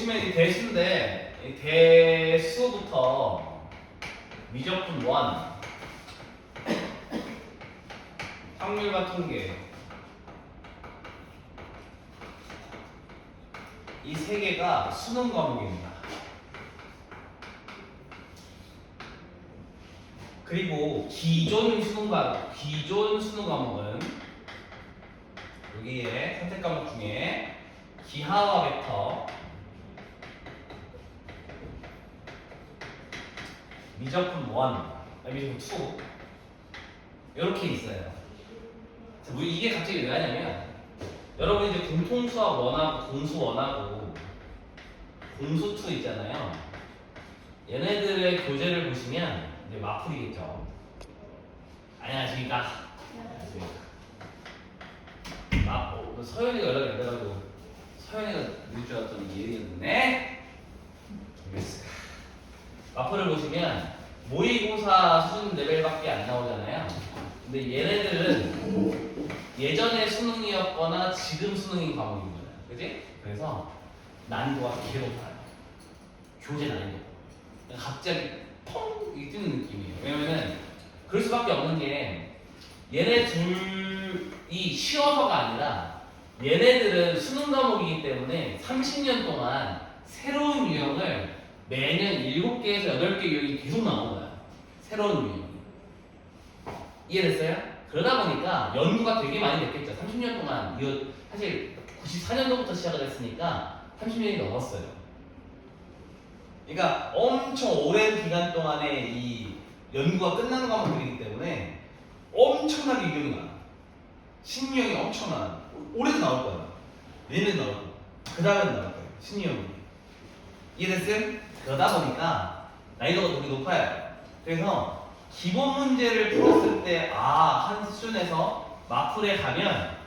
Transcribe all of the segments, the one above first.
보시면 이 대수인데 이 대수부터 미적분 1 확률과 통계 이 세 개가 수능 과목입니다. 그리고 기존 수능 과목은 여기에 선택 과목 중에 기하와 벡터, 미적분 1, 미적분 2 이렇게 있어요. 이게 갑자기 왜 하냐면 여러분 이제 공통수학 1하고 공수 1하고 공수 2 있잖아요. 얘네들의 교재를 보시면 이제 맞풀이겠죠. 안녕하십니까. 서연이가 연락이 안 돼가지고 서연이가 늦을 줄 알았더니 예리였네. 알겠어요. 마포를 보시면 모의고사 수준 레벨밖에 안 나오잖아요. 근데 얘네들은 예전에 수능이었거나 지금 수능인 과목인 거예요. 그지? 그래서 난이도가 되게 높아요. 교재 난이도. 갑자기 펑 뛰는 느낌이에요. 왜냐면은 그럴 수밖에 없는 게 얘네 둘이 쉬워서가 아니라 얘네들은 수능 과목이기 때문에 30년 동안 새로운 유형을 매년 7개에서 8개 유형이 계속 나오는 거야. 새로운 유형이. 이해됐어요? 그러다 보니까 연구가 되게 많이 됐겠죠. 30년 동안 이거 사실 94년도부터 시작을 했으니까 30년이 넘었어요. 그러니까 엄청 오랜 기간 동안에 이 연구가 끝나는 과목들이기 때문에 엄청나게 유형이 많아. 신유형이 엄청 많아. 올해도 나올 거야. 내년에도 나올 거야. 그 다음에도 나올 거야. 신유형이. 이해됐어요? 그러다 보니까 난이도가 되게 높아요. 그래서 기본 문제를 풀었을 때 한 수준에서 마플에 가면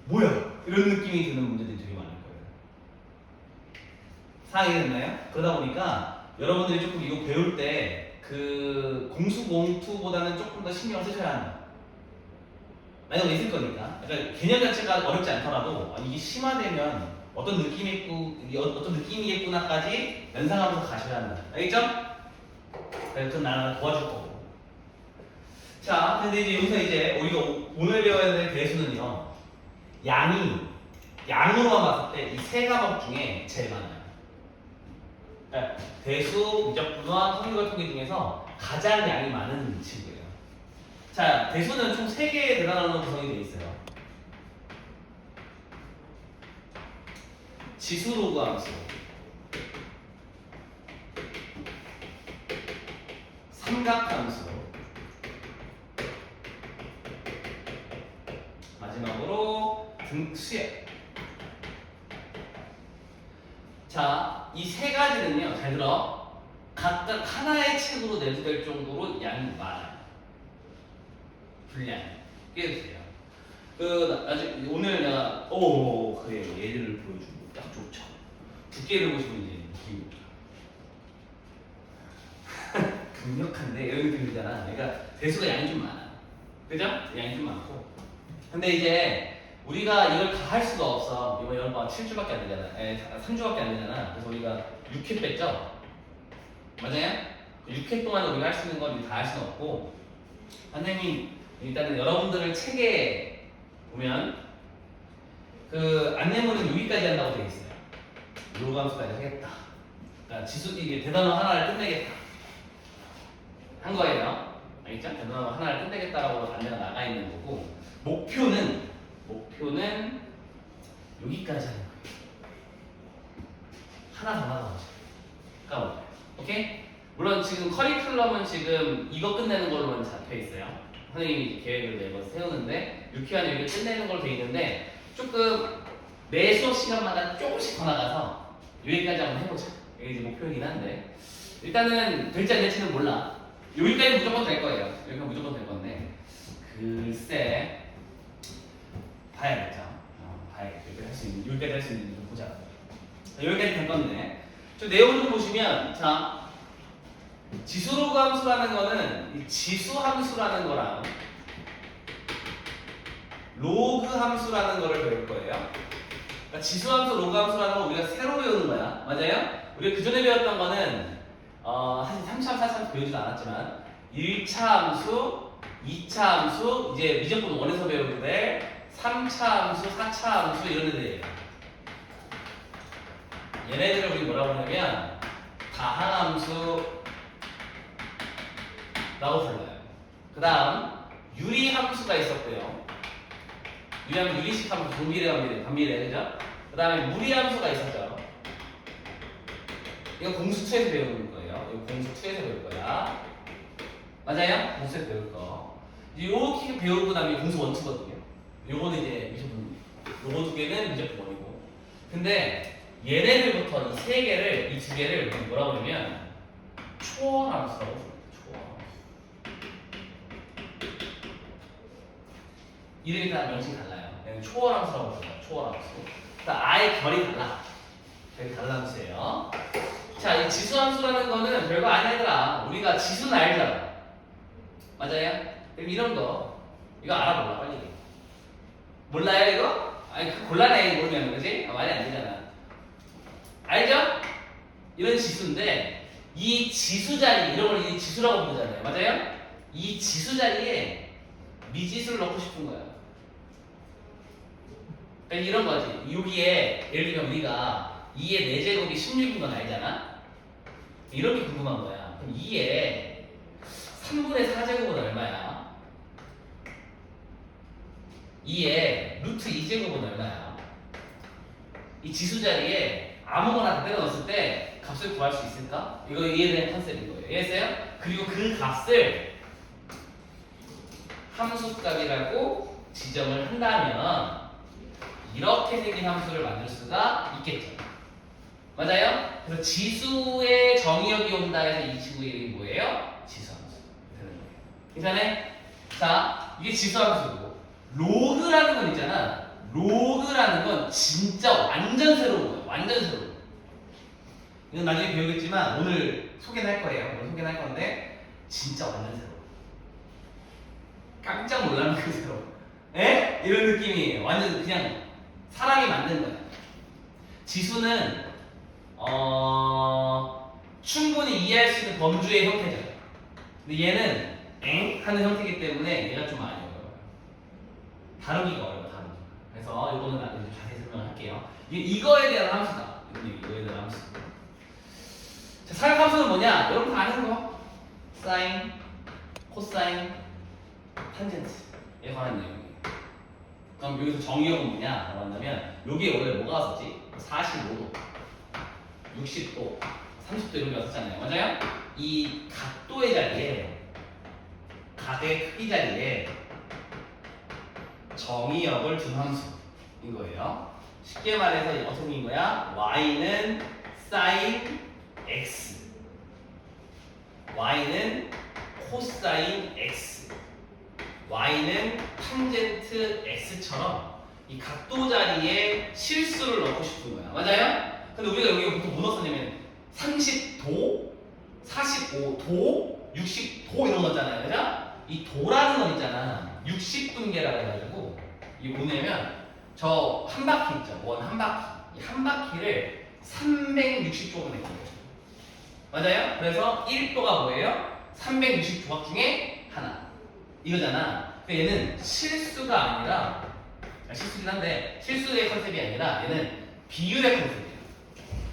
뭐야? 이런 느낌이 드는 문제들이 되게 많을 거예요. 상황이 됐나요? 그러다 보니까 여러분들이 조금 이거 배울 때 그 공수 공투보다는 조금 더 신경을 쓰셔야 한다. 난이도가 있을 거니까. 그러니까 개념 자체가 어렵지 않더라도 이게 심화되면 어떤 느낌이겠구나까지 연상하면서 가셔야 한다. 알겠죠? 그래서 그건 나는 도와줄 거고. 자, 근데 이제 여기서 이제 우리가 오늘 배워야 될 대수는요. 양으로만 봤을 때 이 세 과목 중에 제일 많아요. 그러니까 대수, 미적분과 확률과 통계 중에서 가장 양이 많은 친구예요. 자, 대수는 총 3개의 대단원으로 구성이 되어 있어요. 지수로그 함수, 삼각함수, 마지막으로 등수열. 자, 이 세 가지는요, 잘 들어. 각각 하나의 책으로 내도 될 정도로 양이 많아요. 분량이. 깨주세요. 아직 오늘 내가 그래 예를 보여주고 딱 좋죠. 두께를 보시면 이제 강력한데 이런 느낌이잖아. 그러니까 대수가 양이 좀 많아. 그죠? 양이 좀 많고. 근데 이제 우리가 이걸 다 할 수가 없어. 이번 여름 방학 7주밖에 안 되잖아. 3주밖에 안 되잖아. 그래서 우리가 6회 뺐죠? 맞아요? 6회 동안 우리가 할 수 있는 건 다 할 수는 없고, 선생님 일단은 여러분들을 책에 보면 그 안내문은 여기까지 한다고 되어 있어요. 요감수까지 하겠다. 그러니까 이게 대단어 하나를 끝내겠다 한 거예요. 알겠죠? 대단어 하나를 끝내겠다라고 안내가 나가 있는 거고, 목표는 여기까지 하는 거예요. 하나 더 나가보자. 까볼까요? 오케이? 물론 지금 커리큘럼은 지금 이거 끝내는 걸로만 잡혀 있어요. 선생님이 계획을 매번 세우는데 6회 안에 여기 끝내는 걸로 돼 있는데 조금 매 수업 시간마다 조금씩 더 나가서 여기까지 한번 해보자. 이게 이제 목표이긴 한데 일단은 될지 안 될지는 몰라. 여기까지 무조건 될 거예요. 여기가 무조건 될 건데 글쎄 봐야겠죠. 봐야겠죠. 여기까지 할 수 있는지 좀 보자. 여기까지 될 건데 저 내용 좀 보시면 자 지수로그 함수라는 거는 이 지수 함수라는 거랑 로그 함수라는 거를 배울 거예요. 그러니까 지수함수, 로그함수라는 거 우리가 새로 배우는 거야. 맞아요? 우리가 그전에 배웠던 거는 사실 3차, 4차 배우지도 않았지만 1차 함수, 2차 함수, 이제 미적분 1에서 배우는데 3차 함수, 4차 함수 이런 애들이에요. 얘네들을 우리 뭐라고 하냐면 다항함수라고 불러요. 그 다음 유리함수가 있었고요. 유리함수, 유리식 함수, 동비례, 반비례, 그죠? 그 다음에 무리함수가 있었죠. 이거 공수2에서 배우는 거예요. 이거 공수2에서 배울 거야. 맞아요? 공수2에서 배울 거. 이렇게 배우고 나면 공수1, 2거든요. 요거는 이제 미적분, 요거 두 개는 미적분 1이고. 근데 얘네들부터 이 세 개를, 이 두 개를 뭐라고 하냐면 초월함수라고 불러요. 이름이 다 명칭이 달라요. 얘는 초월함수라고 불러요. 초월함수. 그러니까 아예 결이 달라. 결이 다른 함수예요. 자, 이 지수함수라는 거는 별거 아니야, 얘들아. 우리가 지수는 알잖아. 맞아요? 그럼 이런 거 이거 알아볼라 빨리. 몰라요 이거? 아니 곤란해 모르면 그지? 말이 안 되잖아. 알죠? 이런 지수인데 이 지수 자리 이런 걸 이 지수라고 부르잖아요. 맞아요? 이 지수 자리에 미지수를 넣고 싶은 거야. 그러니까 이런 거지. 여기에 예를 들면 우리가 2의 4제곱이 16인 건 알잖아? 이렇게 궁금한 거야. 그럼 2의 3분의 4제곱은 얼마야? 2의 루트 2제곱은 얼마야? 이 지수 자리에 아무거나 다 때려 넣었을 때 값을 구할 수 있을까? 이거 이해되는 컨셉인 거예요. 이해했어요? 그리고 그 값을 함수값이라고 지정을 한다면 이렇게 생긴 함수를 만들 수가 있겠죠. 맞아요? 그래서 지수의 정의역이 온다 해서 이 친구의 이름이 뭐예요? 지수함수. 괜찮아요? 자, 이게 지수함수고 로그라는 건 있잖아. 로그라는 건 진짜 완전 새로운 거예요. 완전 새로운 거예요. 이건 나중에 배우겠지만 오늘 소개는 할 거예요. 오늘 소개는 할 건데 진짜 완전 새로워. 깜짝 놀랄 만큼 새로워. 에? 이런 느낌이에요. 완전 그냥 사람이 만든 거야. 지수는 충분히 이해할 수 있는 범주의 형태죠. 근데 얘는 엥? 하는 형태이기 때문에 얘가 좀 많이 어려워요. 다루기가 어려워요. 다루기가. 그래서 이거는 나중에 좀 자세히 설명할게요. 이거에 대한 함수다. 이거에 대한 함수. 자, 사역함수는 뭐냐? 여러분 다 아는 거. 사인, 코사인, 탄젠트에 관한 내용이에요. 그럼 여기서 정의역은 뭐냐라고 한다면 여기에 원래 뭐가 왔었지? 45도, 60도, 30도 이런 게 왔었잖아요. 맞아요? 이 각도의 자리에 각의 크기 자리에 정의역을 둔 함수인 거예요. 쉽게 말해서 어떻게 생긴 거야? y는 사인 x, y는 코사인 x, y는 탄젠트 x처럼 이 각도 자리에 실수를 넣고 싶은 거야. 맞아요? 근데 우리가 여기 보통 뭐 넣었냐면 30도, 45도, 60도 이런 거 있잖아요. 그죠? 이 도라는 건 있잖아. 60분계라고 해가지고 이게 뭐냐면 저 한 바퀴 있죠. 원 한 바퀴. 이 한 바퀴를 360조각 낸 거예요. 맞아요? 그래서 1도가 뭐예요? 360조각 중에 하나. 이거잖아. 근데 얘는 실수가 아니라 실수긴 한데 실수의 컨셉이 아니라 얘는 비율의 컨셉이에요.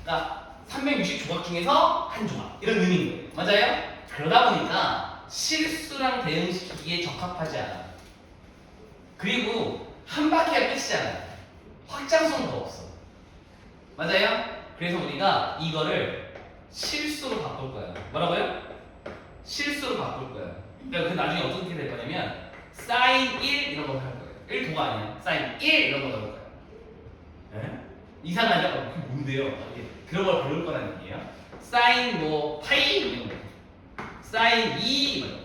그러니까 360조각 중에서 한 조각 이런 의미인 거예요. 맞아요? 그러다 보니까 실수랑 대응시키기에 적합하지 않아. 그리고 한 바퀴가 끝이잖아. 확장성도 없어. 맞아요? 그래서 우리가 이거를 실수로 바꿀 거야. 뭐라고요? 실수로 바꿀 거야. 그러니까 그 나중에 어떻게 될 거냐면 사인 1 이런 걸 할 거예요. 1도가 아니야. 사인 1 이런 걸 넣을 거예요. 네? 이상하죠? 그게 뭔데요? 그런 걸 배울 거라는 얘기예요. 사인 뭐 파이 이런 거. 사인 2 이런 거.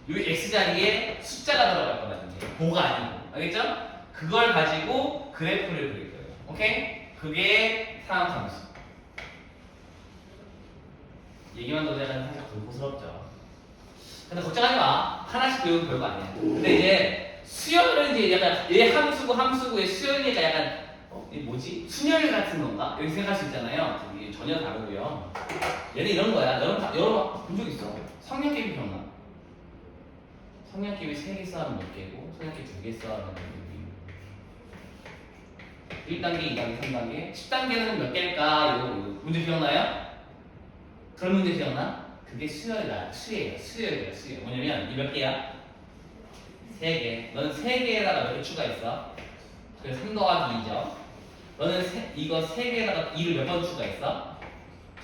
여기 x 자리에 숫자가 들어갈 거라는 얘기예요. 보가 아니고. 알겠죠? 그걸 가지고 그래프를 그릴 거예요. 오케이? 그게 사함함수. 얘기만 들어도 약간 살짝 불고스럽죠. 근데 걱정하지 마. 하나씩 배우면 별거 아니야. 근데 이제 수열은 이제 약간 얘 함수고 함수고의 수열이니까 약간 이 뭐지? 순열 같은 건가? 이렇게 생각할 수 있잖아요. 이게 전혀 다르고요. 얘는 이런 거야. 여러분 본 적 있어? 성냥개비 기억나? 성냥개비 3개 쌓으면 몇 개고 성냥개비 2개 쌓으면 몇 개? 1단계, 2단계, 3단계 10단계는 몇 개일까? 이거 문제 기억나요? 그런 문제 기억나? 그게 수열이다. 수열이야. 뭐냐면 이 몇 개야? 3개. 너는 3개에다가 몇 개 추가했어? 그래서 3 더하기 2죠. 너는 이거 3개에다가 2를 몇 번 추가했어?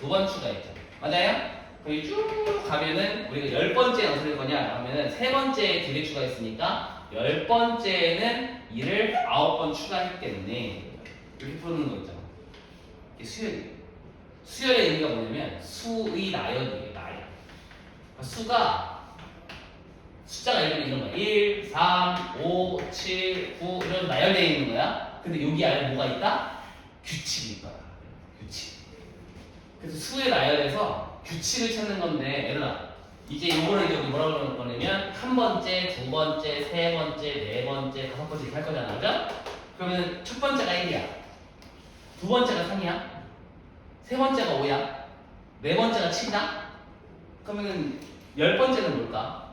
2번 추가했죠. 맞아요? 거기 쭉 가면은 우리가 10번째는 어떻게 될 거냐? 그러면은 3번째에 2개 추가했으니까 10번째는 2를 9번 추가했겠네. 이렇게 푸는 거 있잖아. 이게 수열이에요. 수열의 의미가 뭐냐면 수의 나열이에요. 나열. 그러니까 수가 숫자가 이런 거야. 1, 3, 5, 7, 9 이런 나열되어 있는 거야. 근데 여기 안에 뭐가 있다? 규칙이 있다. 규칙. 그래서 수의 나열에서 규칙을 찾는 건데 얘들아 이제 요거를 이제 우리 뭐라고 그러는 거냐면 한 번째, 두 번째, 세 번째, 네 번째, 다섯 번째 이렇게 할 거잖아. 그죠? 그러면 첫 번째가 1이야. 두 번째가 3이야. 세 번째가 5야. 네 번째가 7이다. 그러면은 10번째는 뭘까?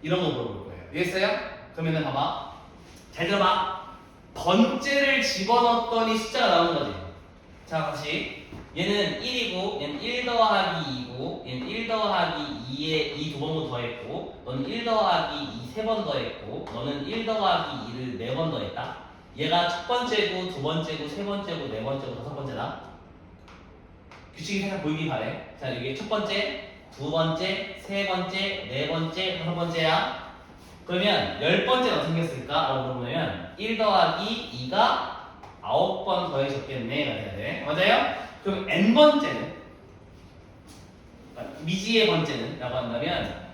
이런 거 물어볼 거예요. 이해했어요? 그러면은 봐봐. 잘 들어봐. 번째를 집어넣었더니 숫자가 나오는 거지. 자, 다시. 얘는 1이고, 얘는 1 더하기 2고, 얘는 1 더하기 2에 2 두 번 더했고, 너는 1 더하기 2 세 번 더했고, 너는 1 더하기 2를 4번 더했다. 얘가 첫 번째고, 두 번째고, 세 번째고, 네 번째고, 다섯 번째다. 규칙이 살짝 보이기 바래. 자, 이게 첫 번째, 두 번째, 세 번째, 네 번째, 다섯 번째야. 그러면 10번째는 어떻게 생겼을까? 라고 물어보면 1 더하기 2가 9번 더해졌겠네 가 돼야 돼. 맞아요? 그럼 n번째는 미지의 번째는 라고 한다면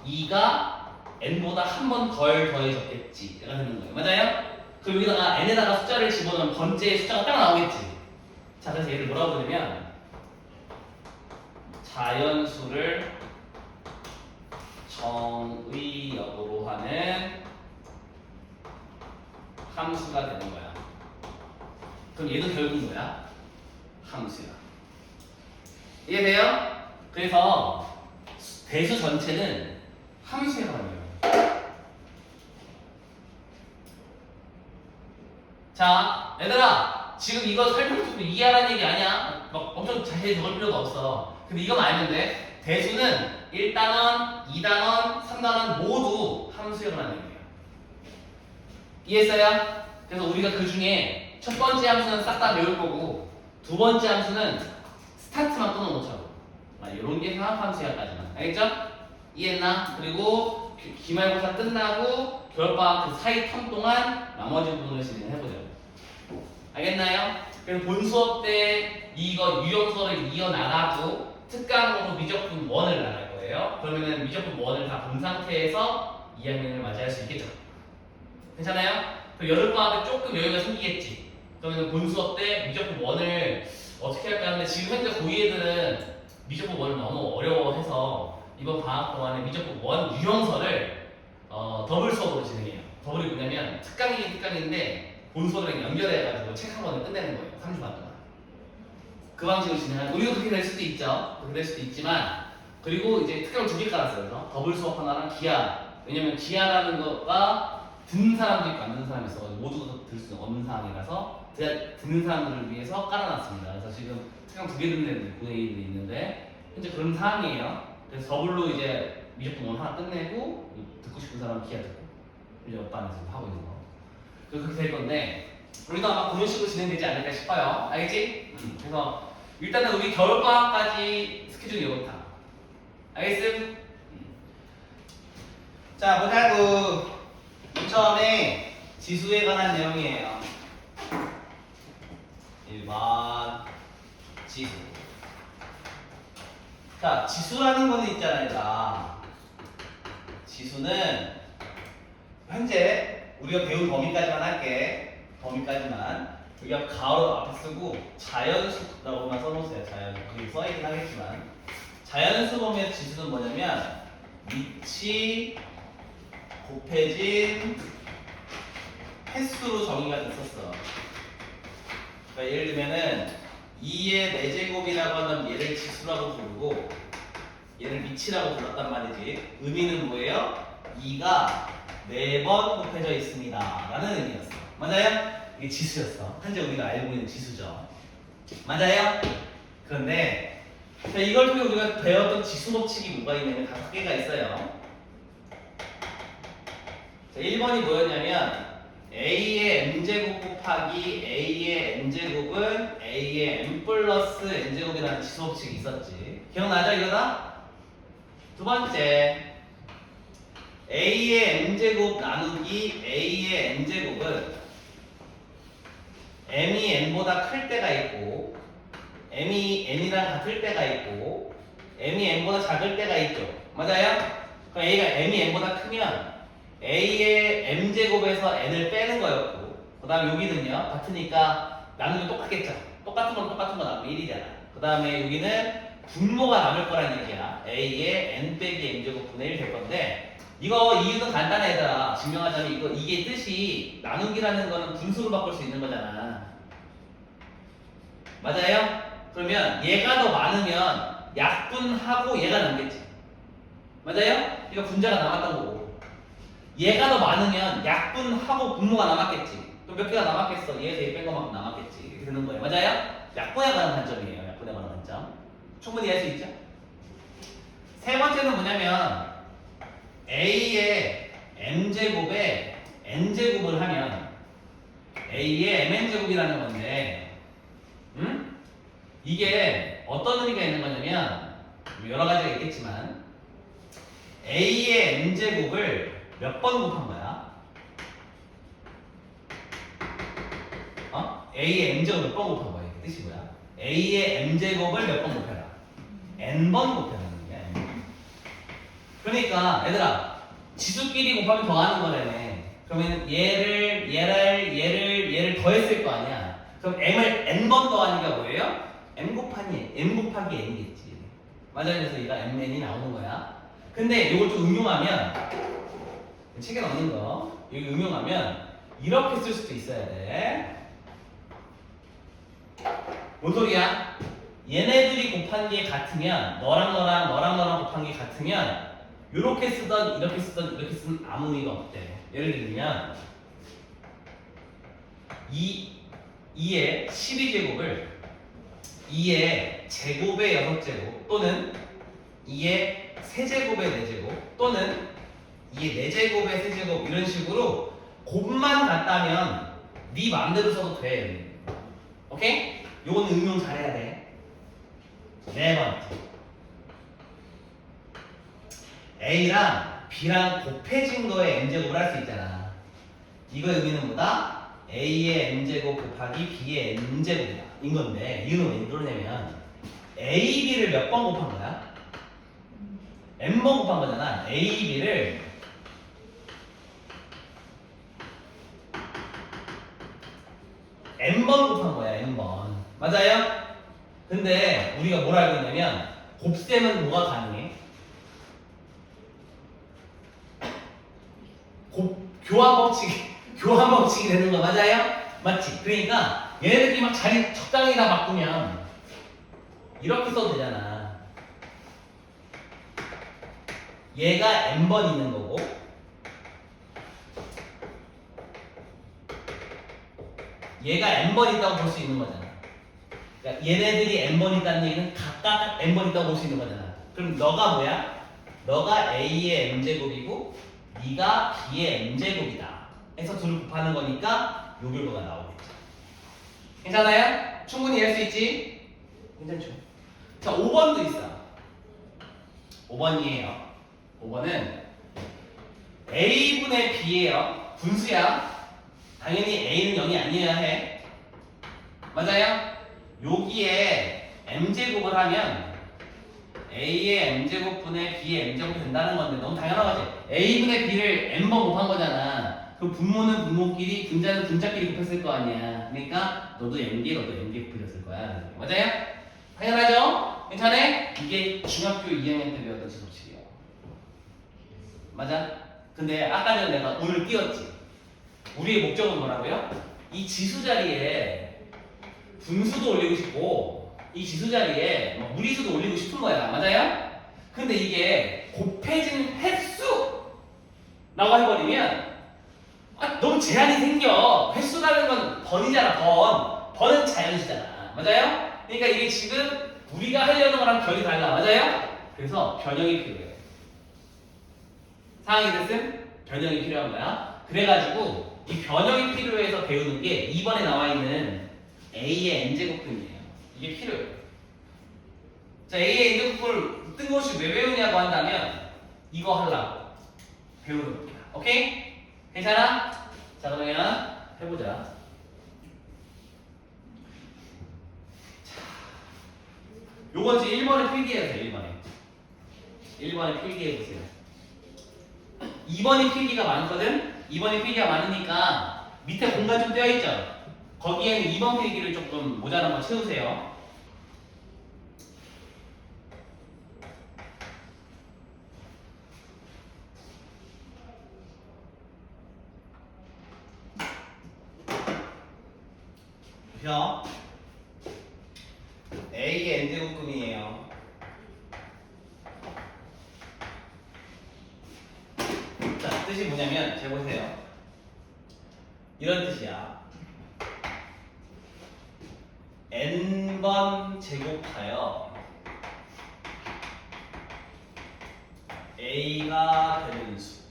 2가 n보다 한 번 덜 더해졌겠지 가 되는 거예요. 맞아요? 그럼 여기다가 n에다가 숫자를 집어넣으면 번째의 숫자가 딱 나오겠지. 자, 그래서 얘를 뭐라고 부르면 자연수를 정의역으로 하는 함수가 되는 거야. 그럼 얘도 결국 뭐야? 함수야. 이해돼요? 그래서 대수 전체는 함수에 해당해요. 자, 얘들아, 지금 이거 설명 듣고 이해하라는 얘기 아니야. 막 엄청 자세히 적을 필요가 없어. 근데 이거만 알면 돼. 대수는 1단원, 2단원, 3단원 모두 함수에 관한 얘기예요. 이해했어요? 그래서 우리가 그 중에 첫 번째 함수는 싹 다 배울 거고, 두 번째 함수는 스타트만 끊어놓자고. 이런 게 상학함수야까지만. 알겠죠? 이해했나? 그리고 기말고사 끝나고 겨울방학 그 사이 텀 동안 나머지 부분을 진행해보자. 알겠나요? 그래서 본 수업 때 이거 유형서를 이어나가고 특강으로 미적분 1을 나갈 거예요. 그러면은 미적분 1을 다 본 상태에서 2학년을 맞이할 수 있겠죠. 괜찮아요? 그럼 여름방학 때 조금 여유가 생기겠지. 그러면 본 수업 때 미적분 1을 어떻게 할까 하는데 지금 현재 고2 애들은 미적분 1을 너무 어려워해서 이번 방학 동안에 미적분 1 유형서를 더블 수업으로 진행해요. 더블이 뭐냐면 특강이긴 특강인데 본 수업이랑 연결해가지고 책 한 권을 끝내는 거예요. 3주 반 동안. 그 방식으로 진행하는 우리도 그렇게 될 수도 있죠. 그렇게 될 수도 있지만 그리고 이제 특강을 2개 깔았어요. 그래서 더블 수업 하나랑 기하. 왜냐면 기하라는 거가 듣는 사람도 있고 안 듣는 사람이 있어가지고 모두가 들 수 없는 상황이라서 듣는 사람들을 위해서 깔아놨습니다. 그래서 지금 특강 2개 듣는 애들 있고 애들이 있는데 현재 그런 상황이에요. 그래서 더블로 이제 미적분 1 하나 끝내고 듣고 싶은 사람은 기하 듣고 이제 옆반에서 하고 있는 거. 그렇게 될 건데 우리도 아마 그런 식으로 진행되지 않을까 싶어요. 알겠지? 그래서 일단은 우리 겨울방학까지 스케줄 이렇다. 알겠음? 자, 보자고. 맨 처음에 지수에 관한 내용이에요. 1번 지수. 자, 지수라는 거는 있잖아요. 자, 지수는 현재 우리가 배운 범위까지만 할게. 범위까지만. 여기 가로 앞에 쓰고 자연수라고만 써놓으세요. 자연수. 여기 써있긴 하겠지만 자연수 범위의 지수는 뭐냐면 위치 곱해진 횟수로 정의가 됐었어. 그러니까 예를 들면은 2의 4제곱이라고 하면 얘를 지수라고 부르고 얘를 미치라고 불렀단 말이지. 의미는 뭐예요? 2가 4번 곱해져 있습니다 라는 의미였어. 맞아요? 이게 지수였어. 현재 우리가 알고 있는 지수죠. 맞아요? 그런데 자, 이걸 통해 우리가 배웠던 지수 법칙이 뭐가 있냐면 5개가 있어요. 자, 1번이 뭐였냐면 A의 m제곱 곱하기 A의 n제곱은 A의 m 플러스 n제곱이라는 지수 법칙이 있었지. 기억나죠 이거다? 두 번째 A의 m제곱 나누기 A의 n제곱은 m이 n보다 클 때가 있고 m이 n이랑 같을 때가 있고 m이 n보다 작을 때가 있죠. 맞아요? 그럼 A가 m이 n보다 크면 A의 m제곱에서 n을 빼는 거였고 그 다음에 여기는요 같으니까 나누면 똑같겠죠. 똑같은 건 나누면 1이잖아. 그 다음에 여기는 분모가 남을 거란 얘기야. A의 n 빼기 m제곱 분의 1 될 건데 이거 이유는 간단해 얘들아. 증명하자면 이게 뜻이 나누기라는 거는 분수로 바꿀 수 있는 거잖아. 맞아요? 그러면 얘가 더 많으면 약분하고 얘가 남겠지. 맞아요? 이거 분자가 남았던 거고 얘가 더 많으면 약분하고 분모가 남았겠지. 그럼 몇 개가 남았겠어? 얘에서 얘 뺀 것만큼 남았겠지. 이렇게 되는 거예요. 맞아요? 약분에 관한 관점이에요. 약분에 관한 관점. 충분히 이해할 수 있죠? 세 번째는 뭐냐면 A의 m제곱에 n제곱을 하면 A의 mn제곱이라는 건데 이게 어떤 의미가 있는 거냐면 여러 가지가 있겠지만 A의 m제곱을 몇 번 곱한 거야? A의 m제곱을 몇 번 곱한 거야? 이게 뜻이 뭐야? A의 m제곱을 몇 번 곱해라? n번 곱해라는 거야. 그러니까 얘들아 지수끼리 곱하면 더하는 거라네. 그러면 얘를 더했을 거 아니야. 그럼 m을 n번 더하니까 뭐예요? m 곱하기 n이겠지. 맞아. 그래서 얘가 mn이 나오는 거야. 근데 이걸 좀 응용하면 책에 넣는 거 여기 응용하면 이렇게 쓸 수도 있어야 돼. 뭔 소리야? 얘네들이 곱한 게 같으면 너랑 곱한 게 같으면 이렇게 쓰던 이렇게 쓰면 아무 의미가 없대. 예를 들면 2의 12제곱을 2의 제곱의 6제곱 또는 2의 세제곱의 4제곱 또는 2의 4제곱의 세제곱 이런 식으로 곱만 같다면 네 마음대로 써도 돼. 오케이? 요건 응용 잘해야 돼. 네 번째 A랑 B랑 곱해진 거에 m제곱을 할 수 있잖아. 이거 의미는 뭐다? A의 m제곱 곱하기 B의 n제곱이다. 인 건데 이유는 왜 그러냐면 A, B를 몇 번 곱한 거야? n번 곱한 거잖아. A, B를 n번 곱한 거야. n번. 맞아요? 근데 우리가 뭘 알고 있냐면 곱셈은 뭐가 가능해? 교환 법칙이 되는 거 맞아요? 맞지? 그러니까 얘네들끼리 막 자리 적당히 다 바꾸면 이렇게 써도 되잖아. 얘가 n번 있는 거고 얘가 n번 있다고 볼 수 있는 거잖아. 그러니까 얘네들이 n번 있다는 얘기는 각각 n번 있다고 볼 수 있는 거잖아. 그럼 너가 뭐야? 너가 A의 m제곱이고 네가 B의 m제곱이다 해서 둘을 곱하는 거니까 요 결과가 나오겠죠. 괜찮아요? 충분히 이해할 수 있지? 괜찮죠? 자, 5번도 있어. 5번이에요. 5번은 A분의 B예요. 분수야. 당연히 A는 0이 아니어야 해. 맞아요? 여기에 m제곱을 하면 A의 m제곱분의 B의 m제곱이 된다는 건데 너무 당연하지? A분의 B를 n번 곱한 거잖아. 그럼 분모는 분모끼리, 분자는 분자끼리 곱했을 거 아니야. 그러니까 너도 m개, 너도 m개 곱해졌을 거야. 맞아요? 당연하죠? 괜찮아? 이게 중학교 2학년 때 배웠던 지수법칙이에요. 맞아? 근데 아까 전에 내가 오늘 띄웠지? 우리의 목적은 뭐라고요? 이 지수 자리에 분수도 올리고 싶고 이 지수 자리에 무리수도 올리고 싶은 거야. 맞아요? 근데 이게 곱해진 횟수라고 해버리면 너무 제한이 생겨. 횟수라는 건 번이잖아. 번은 자연수잖아. 맞아요? 그러니까 이게 지금 우리가 하려는 거랑 결이 달라. 맞아요? 그래서 변형이 필요해. 상황이 됐음? 변형이 필요한 거야. 그래가지고 이 변형이 필요해서 배우는 게 2번에 나와 있는 A의 n제곱근이에요. 이게 필요해요. 자, A의 n제곱근을 뜬금없이 왜 배우냐고 한다면 이거 하려고 배우는 겁니다. 오케이? 괜찮아? 자, 그러면 해보자. 요건 지금 1번에 필기해보세요. 1번에 필기해보세요. 2번이 필기가 많거든? 2번이 필기가 많으니까 밑에 공간 좀 떼어있죠? 거기에는 2번 필기를 조금 모자란 거 채우세요. 보셔. A의 n제곱근이에요. 자, 뜻이 뭐냐면 잘 보세요. 이런 뜻이야. n번 제곱하여 A가 되는 수.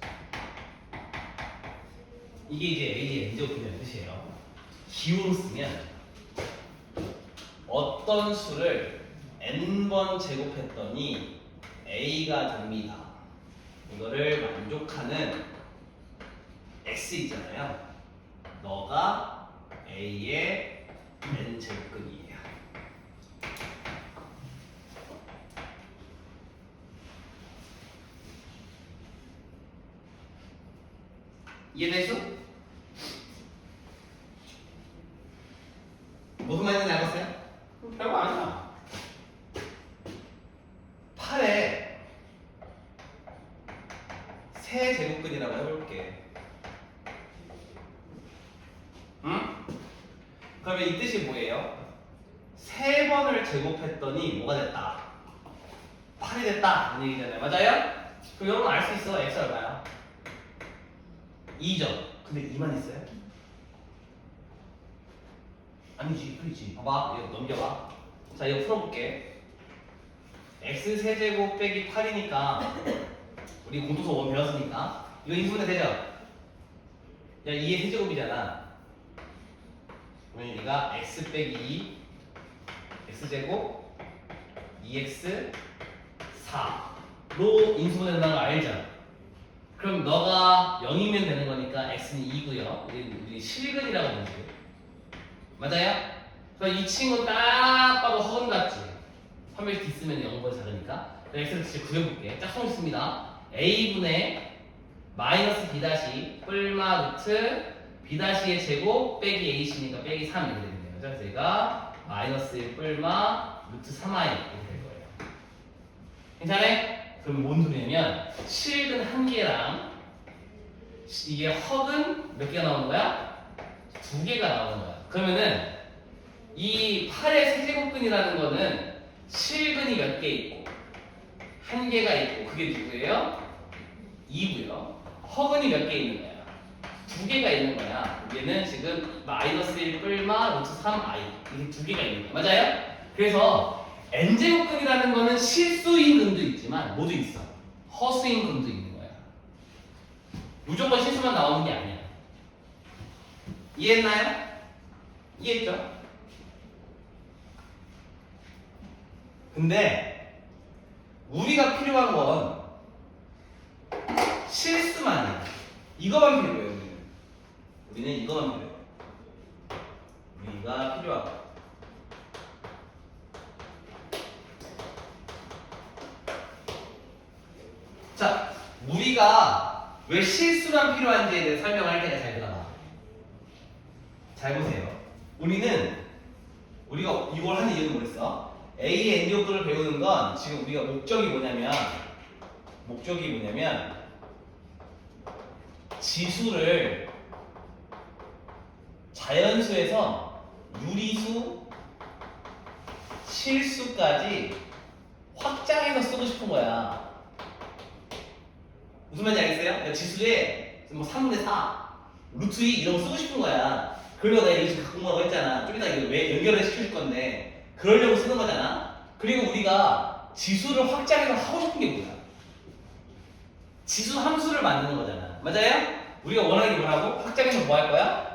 이게 이제 A의 n제곱근이라는 뜻이에요. 기호로 쓰면 어떤 수를 n번 제곱했더니 A가 됩니다. 이거를 만족하는 X 있잖아요. 너가 A의 n제곱근이에요. 이해됐어? 무슨 말인지 알겠어요? 별거 아니야. 8에 세 제곱근이라고 해볼게. 응? 그러면 이 뜻이 뭐예요? 세 번을 제곱했더니 뭐가 됐다? 8이 됐다. 이 얘기잖아요. 맞아요? 그럼 여러분 알 수 있어. x 얼마야? 2죠. 근데 2만 있어요? 아니지, 그렇지. 봐봐, 이거 넘겨봐. 자, 이거 풀어볼게. x 세제곱 빼기 8이니까 우리 공통수 5번 배웠으니까 이거 인수분해 되죠? 야, 2의 세제곱이잖아. 그러면 얘가 x 빼기 2 x제곱 2x 4로 인수분해된다는 걸 알죠? 그럼 너가 0이면 되는 거니까 x는 2고요. 우리 실근이라고 부르죠. 맞아요? 그래서 이 친구 딱 봐도 허근 같지? 300 있으면 0보다 작으니까. x를 다시 그려볼게. 짝꿍 있습니다. a분의 마이너스 b 다시 뿔마 루트 b 다시의 제곱 빼기 a시니까 빼기 3 이렇게 되겠네요. 그래서 얘가 마이너스 1 뿔마 루트 3i 이렇게 될 거예요. 괜찮아요? 그럼 뭔 소리냐면 실근 한 개랑 이게 허근 몇 개가 나오는 거야? 2개가 나오는 거야. 그러면은 이 8의 세제곱근이라는 거는 실근이 몇 개 있고 한 개가 있고 그게 누구예요? 2고요. 허근이 몇 개 있는 거야? 2개가 있는 거야. 얘는 지금 마이너스 1 뿔마 루트 3i 이게 2개가 있는 거야. 맞아요? 그래서 n제곱근이라는 거는 실수인 근도 있지만 모두 있어. 허수인 근도 있는 거야. 무조건 실수만 나오는 게 아니야. 이해했나요? 이해했죠? 근데 우리가 필요한 건 실수만이야. 이거만 필요해요. 우리는 이거만 필요해. 우리가 필요한 거. 자, 우리가 왜 실수만 필요한지에 대해 설명할 테니까 잘 들어봐. 잘 보세요. 우리가 이걸 하는 이유는 뭐랬어? A의 n제곱근을 배우는 건 지금 우리가 목적이 뭐냐면 지수를 자연수에서 유리수, 실수까지 확장해서 쓰고 싶은 거야. 무슨 말인지 알겠어요? 그러니까 지수에 뭐 3분의 4, 루트 2 이런 거 쓰고 싶은 거야. 그러려고 내가 이거 갖고 오라고 했잖아. 좀 이따 이거 왜 연결을 시켜줄 건데 그러려고 쓰는 거잖아. 그리고 우리가 지수를 확장해서 하고 싶은 게 뭐야? 지수 함수를 만드는 거잖아. 맞아요? 우리가 원하는 게 뭐라고? 확장해서 뭐 할 거야?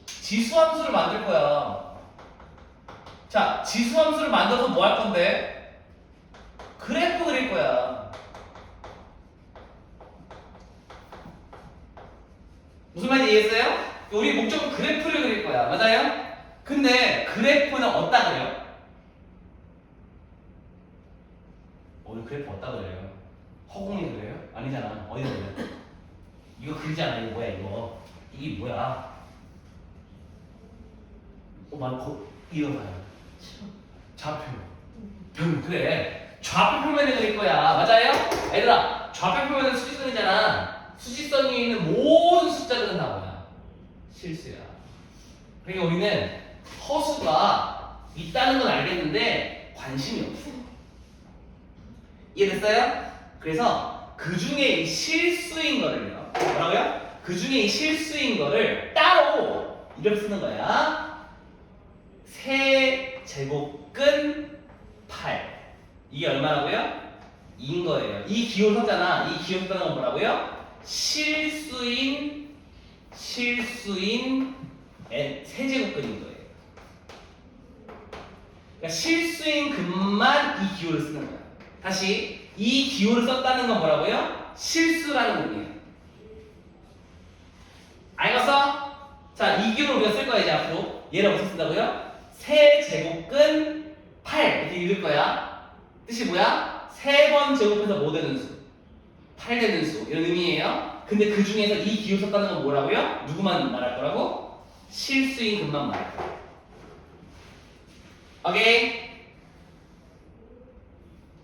지수 함수를 만들 거야. 자, 지수 함수를 만들어서 뭐 할 건데? 그래프 그릴 거야. 무슨 말인지 이해했어요? 우리 목적은 그래프를 그릴 거야. 맞아요? 근데 그래프는 어디다 그려요? 오늘 그래프 어디다 그려요? 허공에 그려요? 아니잖아. 어디다 그려요? 이거 그리잖아. 이거 뭐야 이거? 이게 뭐야? 이거 봐요. 좌표. 그래. 좌표 표면을 그릴 거야. 맞아요? 얘들아, 좌표 표면은 수직선이잖아. 수직선 위에 있는 모든 숫자들은 다 뭐야? 실수야. 그러니까 우리는 허수가 있다는 건 알겠는데 관심이 없어. 이해됐어요? 그래서 그 중에 실수인 거를요. 뭐라고요? 그 중에 이 실수인 거를 따로 이렇게 쓰는 거야. 세제곱근 8. 이게 얼마라고요? 2인 거예요. 이 기호 썼잖아. 이 기호 썼다는 건 뭐라고요? 실수인 세제곱근인 거예요. 그러니까 실수인 근만 이 기호를 쓰는 거야. 다시 이 기호를 썼다는 건 뭐라고요? 실수라는 의미예요. 알겠어? 자, 이 기호를 우리가 쓸 거야 이제 앞으로. 얘를 어떻게 쓴다고요? 세제곱근 8 이렇게 읽을 거야. 뜻이 뭐야? 3번 제곱해서 뭐 되는 수? 8 되는 수 이런 의미예요. 근데 그 중에서 이 기호 썼다는 건 뭐라고요? 누구만 말할 거라고? 실수인 근만 말할 거야. 오케이?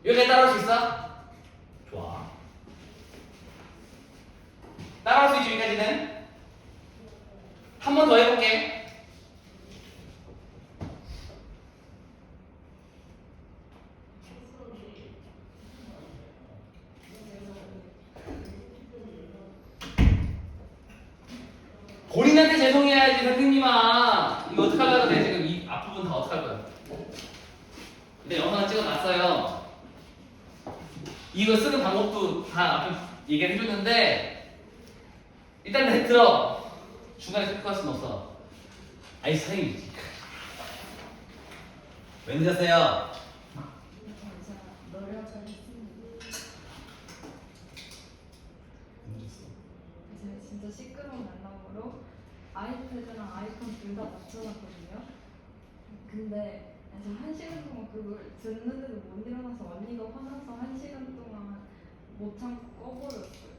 여기까지 따라올 수 있어? 좋아. 따라올 수 있지 여기까지는? 한 번 더 해볼게. 본인한테 죄송해야지 선생님아. 이거 어떡하려고 내 지금 이 앞부분 다 어떡할 거야. 근데 영상을 찍어놨어요. 이거 쓰는 방법도 다 앞에 얘기를 해줬는데 일단 들어. 중간에 스피커 할 수는 없어. 아이 선생님 왜 늦었어요? 제가 진짜 시끄러운 알람으로 아이패드랑 아이폰 둘 다 맞춰놨거든요. 근데 지금 1시간 동안 그걸 듣는데도 못 일어나서 언니가 화나서 1시간 동안 못 참고 꺼버렸어요.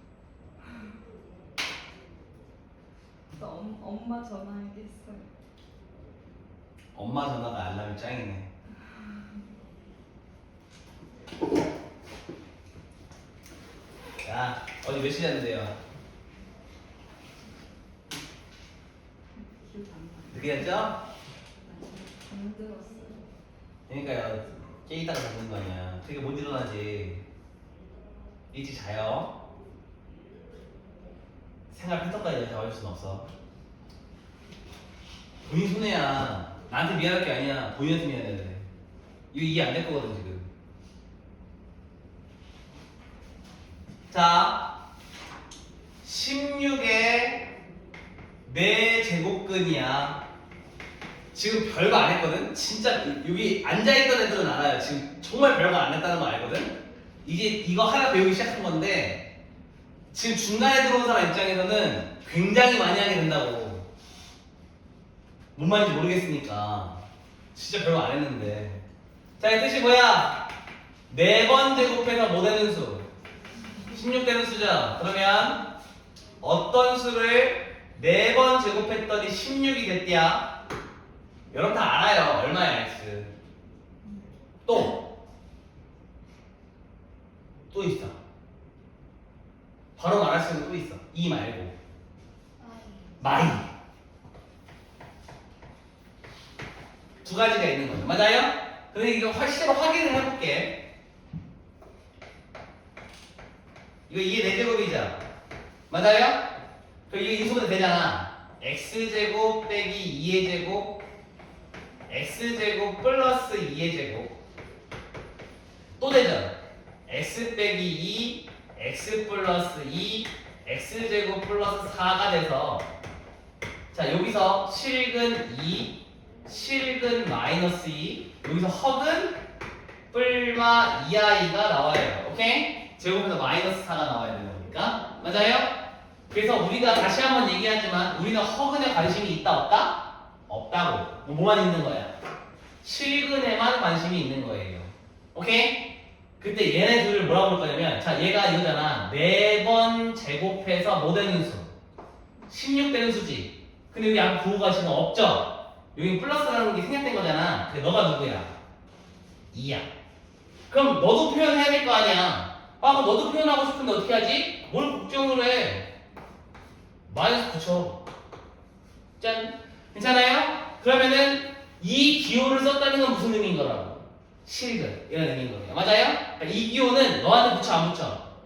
그래서 엄마 전화하겠어요. 엄마 전화가 알람이 짱이네. 야, 어디 몇 시에 잤는데요? 기억 안 나요. 늦게 잤죠? 잠들었어요. 그러니까요. 깨 있다가 자는 거 아니야. 되게 못 일어나지. 일찍 자요. 생활 패턴까지 잡아줄 수는 없어. 본인 손해야. 나한테 미안할 게 아니야. 본인한테 미안해야 돼. 이거 이해 안 될 거거든 지금. 자, 16의 4제곱근이야. 지금 별거 안 했거든? 진짜 여기 앉아있던 애들은 알아요. 지금 정말 별거 안 했다는 거 알거든? 이제 이거 하나 배우기 시작한 건데 지금 중간에 들어온 사람 입장에서는 굉장히 많이 하게 된다고. 뭔 말인지 모르겠으니까. 진짜 별거 안 했는데. 자, 이 뜻이 뭐야? 4번 제곱해서 뭐 되는 수? 16 되는 수죠. 그러면 어떤 수를 4번 제곱했더니 16이 됐디야? 여러분 다 알아요. 얼마야 x? 또 있어. 바로 말할 수 있는 또 있어. 이 말고 마이. 실제로 확인을 해볼게. 이거 2의 4제곱이죠? 맞아요? 그럼 이게 인수분해 되잖아. x제곱 빼기 2의 제곱 x제곱 플러스 2의 제곱 또 되죠? x 빼기 2 x 플러스 2 x제곱 플러스 4가 돼서 자 여기서 실근 2 실근 마이너스 2 여기서 허근 뿔마 2i가 나와요. 오케이? 제곱해서 마이너스 4가 나와야 되는 거니까 맞아요? 그래서 우리가 다시 한번 얘기하지만 우리는 허근에 관심이 있다 없다? 없다고. 뭐만 있는 거야? 실근에만 관심이 있는 거예요. 오케이? 그때 얘네 둘을 뭐라고 볼 거냐면 자 얘가 이거잖아. 4번 제곱해서 뭐 되는 수? 16 되는 수지. 근데 여기 앞 부호가 지금 없죠? 여기 플러스라는 게 생략된 거잖아. 근데 너가 누구야? 2야. 그럼 너도 표현해야 될 거 아니야. 아 그럼 너도 표현하고 싶은데 어떻게 하지? 뭘 걱정을 해? 마이너스 붙여. 짠. 괜찮아요? 그러면은 이 기호를 썼다는 건 무슨 의미인 거라고? 실근 이런 의미인 거예요. 맞아요? 그러니까 이 기호는 너한테 붙여 안 붙여?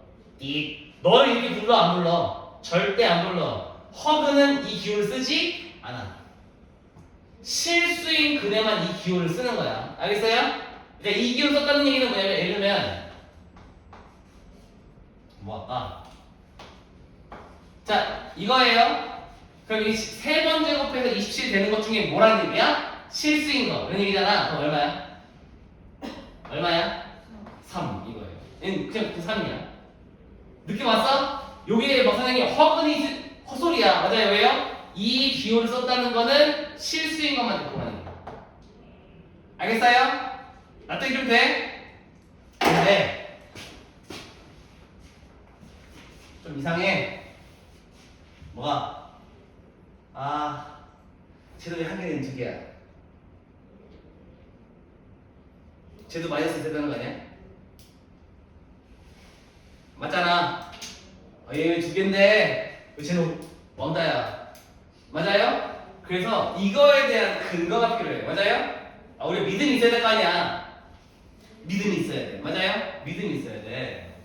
너를 이렇게 불러 안 불러? 절대 안 불러. 허그는 이 기호를 쓰지 않아. 실수인 그네만 이 기호를 쓰는 거야. 알겠어요? 그러니까 이 기호를 썼다는 얘기는 뭐냐면 예를 들면 뭐 할까? 자 이거예요. 그럼 이 3번 제곱해서 27 되는 것 중에 뭐라는 얘기야? 실수인 거 이런 얘기잖아. 그럼 얼마야? 얼마야? 3 이거예요. 그냥 그 3이야. 느낌 왔어? 여기에 막 선생님 허근이 헛소리야. 맞아요. 왜요? 이 기호를 썼다는 거는 실수인 것만 듣고 가는 거야. 알겠어요? 납득이 좀 돼? 근데 좀 이상해. 뭐가? 아, 쟤도 왜 한 개는 2개야? 쟤도 마이너스 되는 거 아니야? 맞잖아. 얘 2개인데 왜 쟤는 왕다야? 맞아요? 그래서 이거에 대한 근거가 필요해. 맞아요? 우리 믿음이 있어야 될 거 아니야? 믿음이 있어야 돼. 맞아요? 믿음이 있어야 돼.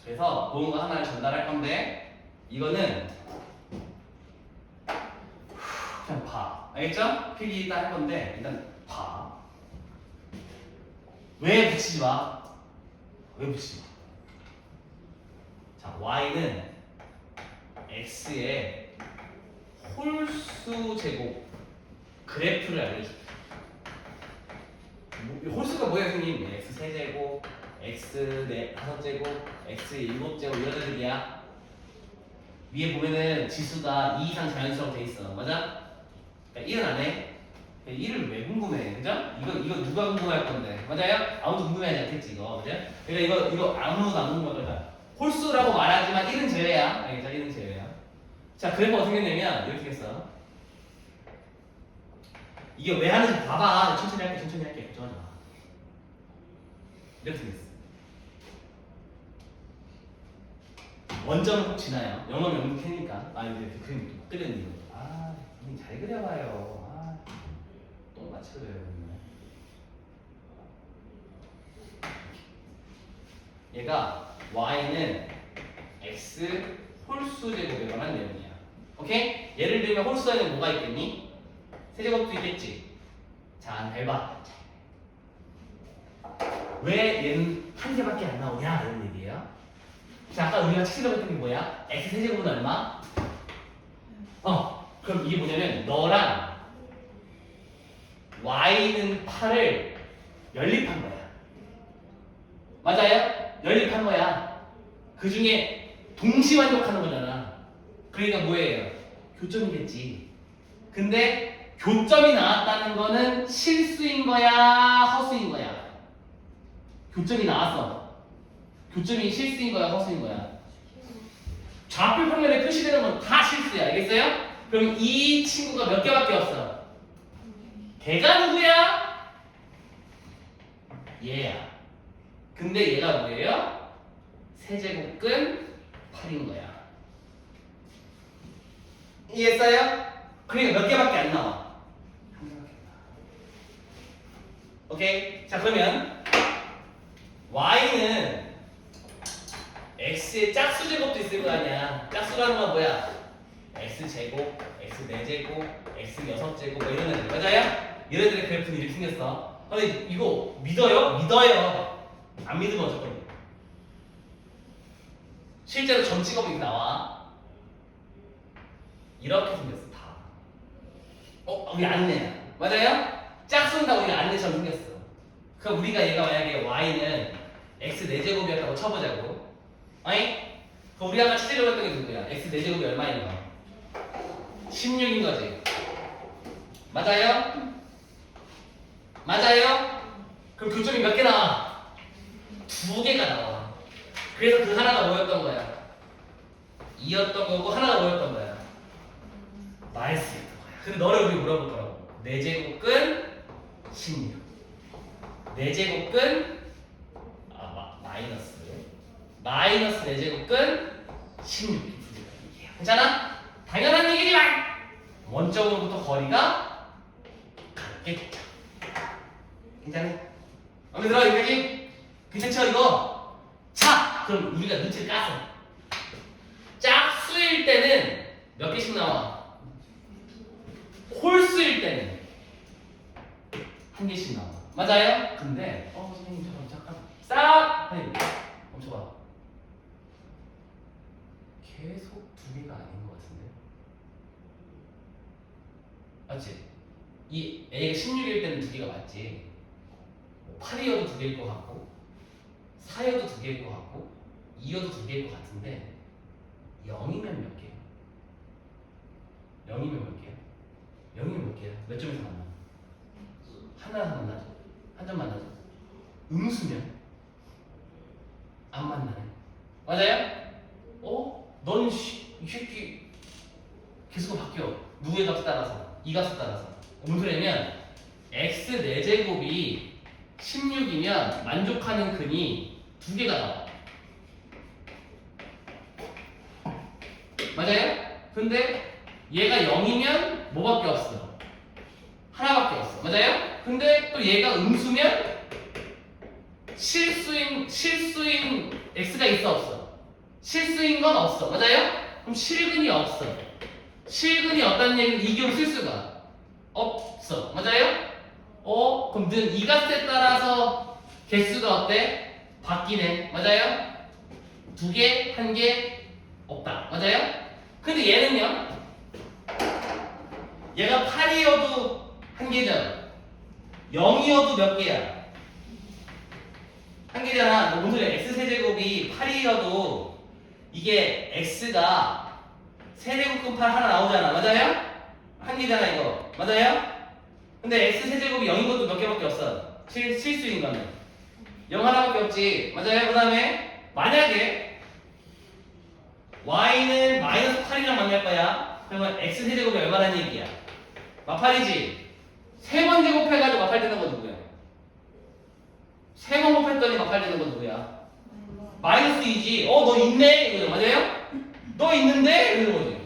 그래서 그런 거 하나를 전달할 건데 이거는 그냥 봐. 알겠죠? 필기 일단 할 건데 일단 봐. 왜 붙이지 마? 왜 붙이지 마? 자, y는 x의 홀수 제곱 그래프를 알려줄게. 홀수가 뭐예요, 선생님? x 세제곱, x 5제곱, x 7제곱 이런 애들이야. 위에 보면은 지수가 2 이상 자연수라고 돼 있어. 맞아? 그러니까 1은 안 해. 1을 왜 궁금해? 그죠? 이거 누가 궁금할 건데? 맞아요? 아무도 궁금해하지 않겠지, 이거. 그죠? 그러니까 이거 아무도 안 궁금할 거다. 홀수라고 말하지만 1은 제외야. 알겠죠? 1은 제외야. 자, 그래프 어떻게 되냐면 이렇게 했어. 이게 왜 하는지 봐봐. 천천히 할게, 걱정하지 마. 이렇게 생겼어. 원점은 꼭 지나요. 영어는 영문 캐니까. 근데 그림이 못 그리는 이유. 선생님 잘 그려봐요. 똥같이 그려요. 얘가 y는 x 홀수 제곱에 관한 내용이야. 오케이? 예를 들면 홀수에는 뭐가 있겠니? 세제곱도 있겠지. 자, 잘 봐. 왜 얘는 한 개밖에 안 나오냐? 이런 얘기예요. 자, 아까 우리가 찾으려고 했던 게 뭐야? x 세제곱은 얼마? 그럼 이게 뭐냐면 너랑 y는 8을 연립한 거야. 맞아요? 연립한 거야. 그 중에 동시만족하는 거잖아. 그러니까 뭐예요? 교점이겠지. 근데 교점이 나왔다는 거는 실수인 거야? 허수인 거야? 교점이 나왔어. 교점이 실수인 거야? 허수인 거야? 좌표 평면에 표시되는 건 다 실수야. 알겠어요? 그럼 이 친구가 몇 개밖에 없어? 걔가 누구야? 얘야. 근데 얘가 뭐예요? 세제곱근 8인 거야. 이해했어요? 그러니까 몇 개밖에 안 나와? 한 개밖에 안 나와. 오케이? 자 그러면 y는 x의 짝수 제곱도 있을 거 아니야. 짝수라는 건 뭐야? x 제곱, x 4제곱, x 6제곱 뭐 이런 애들 맞아요? 얘네들의 그래프는 이렇게 생겼어. 근데 이거 믿어요? 믿어요. 안 믿으면 어쩔 건데. 실제로 점 찍어보면 이렇게 나와. 이렇게 생겼어 다. 우리 안내야. 맞아요? 짝수는 다 우리 안내처럼 생겼어. 그럼 우리가 얘가 만약에 y는 x 4제곱이었다고 쳐보자고. 아니? 그럼 우리가 아까 찾으려고 했던 게 누구야? x 4제곱이 얼마인 거? 16인 거지. 맞아요? 맞아요? 그럼 교점이 몇 개 나와? 2개가 나와. 그래서 그 하나가 뭐였던 거야? 2였던 거고 하나가 뭐였던 거야? 마이너스였던 거야. 근데 너를 우리 물어볼 거라고. 4제곱근 16. 4제곱근 마이너스. 마이너스 4제곱근 16. 괜찮아? 당연한 얘기지만 원점으로부터 거리가 같겠죠. 괜찮아? 마음에 들어 여기까지? 괜찮죠 이거? 자 그럼 우리가 눈치를 깠어. 짝수일 때는 몇 개씩 나와? 홀수일 때는 한 개씩 나와. 맞아요? 근데 선생님 잠깐 싹! 아니 멈춰봐. 계속 2개가 아닌 것 같은데? 맞지? 이 A가 16일 때는 2개가 맞지? 8이어도 2개일 것 같고 4여도 2개일 것 같고 2여도 2개일 것 같은데 0이면 몇 개야? 0이면 몇 개야? 0이면 몇 개야? 몇 점에서 만나? 하나에서 만나죠? 한 점 만나죠? 음수면 안 만나네. 맞아요? 너는 이 새끼 개수가 바뀌어. 누구의 값에 따라서? 이 값에 따라서. 무슨 소리냐면 x 4제곱이 16이면 만족하는 근이 2개가 나와. 맞아요? 근데 얘가 0이면 뭐밖에 없어? 하나밖에 없어. 맞아요? 근데 또 얘가 음수면 실수인 x가 있어 없어? 실수인 건 없어. 맞아요? 그럼 실근이 없어. 실근이 없다는 얘기는 이기로 쓸 수가 없어. 맞아요? 그럼 는 이 값에 따라서 개수가 어때? 바뀌네. 맞아요? 2개, 1개 없다. 맞아요? 근데 얘는요? 얘가 8이어도 1개잖아. 0이어도 몇 개야? 1개잖아. 뭔 소리야? x 세제곱이 8이어도 이게 x가 세제곱근 8 하나 나오잖아. 맞아요? 1개잖아 이거. 맞아요? 근데 x세제곱이 0인 것도 몇 개밖에 없어. 실수인 거는 0 하나밖에 없지. 맞아요? 그 다음에 만약에 y는 마이너스 8이랑 만날 거야. 그러면 x세제곱이 얼마라는 얘기야? 마팔이지. 3번 제곱해가지고 마팔 되는 건 누구야? 3번 곱했더니 마팔 되는 건 누구야? 마이너스 2지. 너 있네? 이거죠. 맞아요? 너 있는데? 이러는 거지.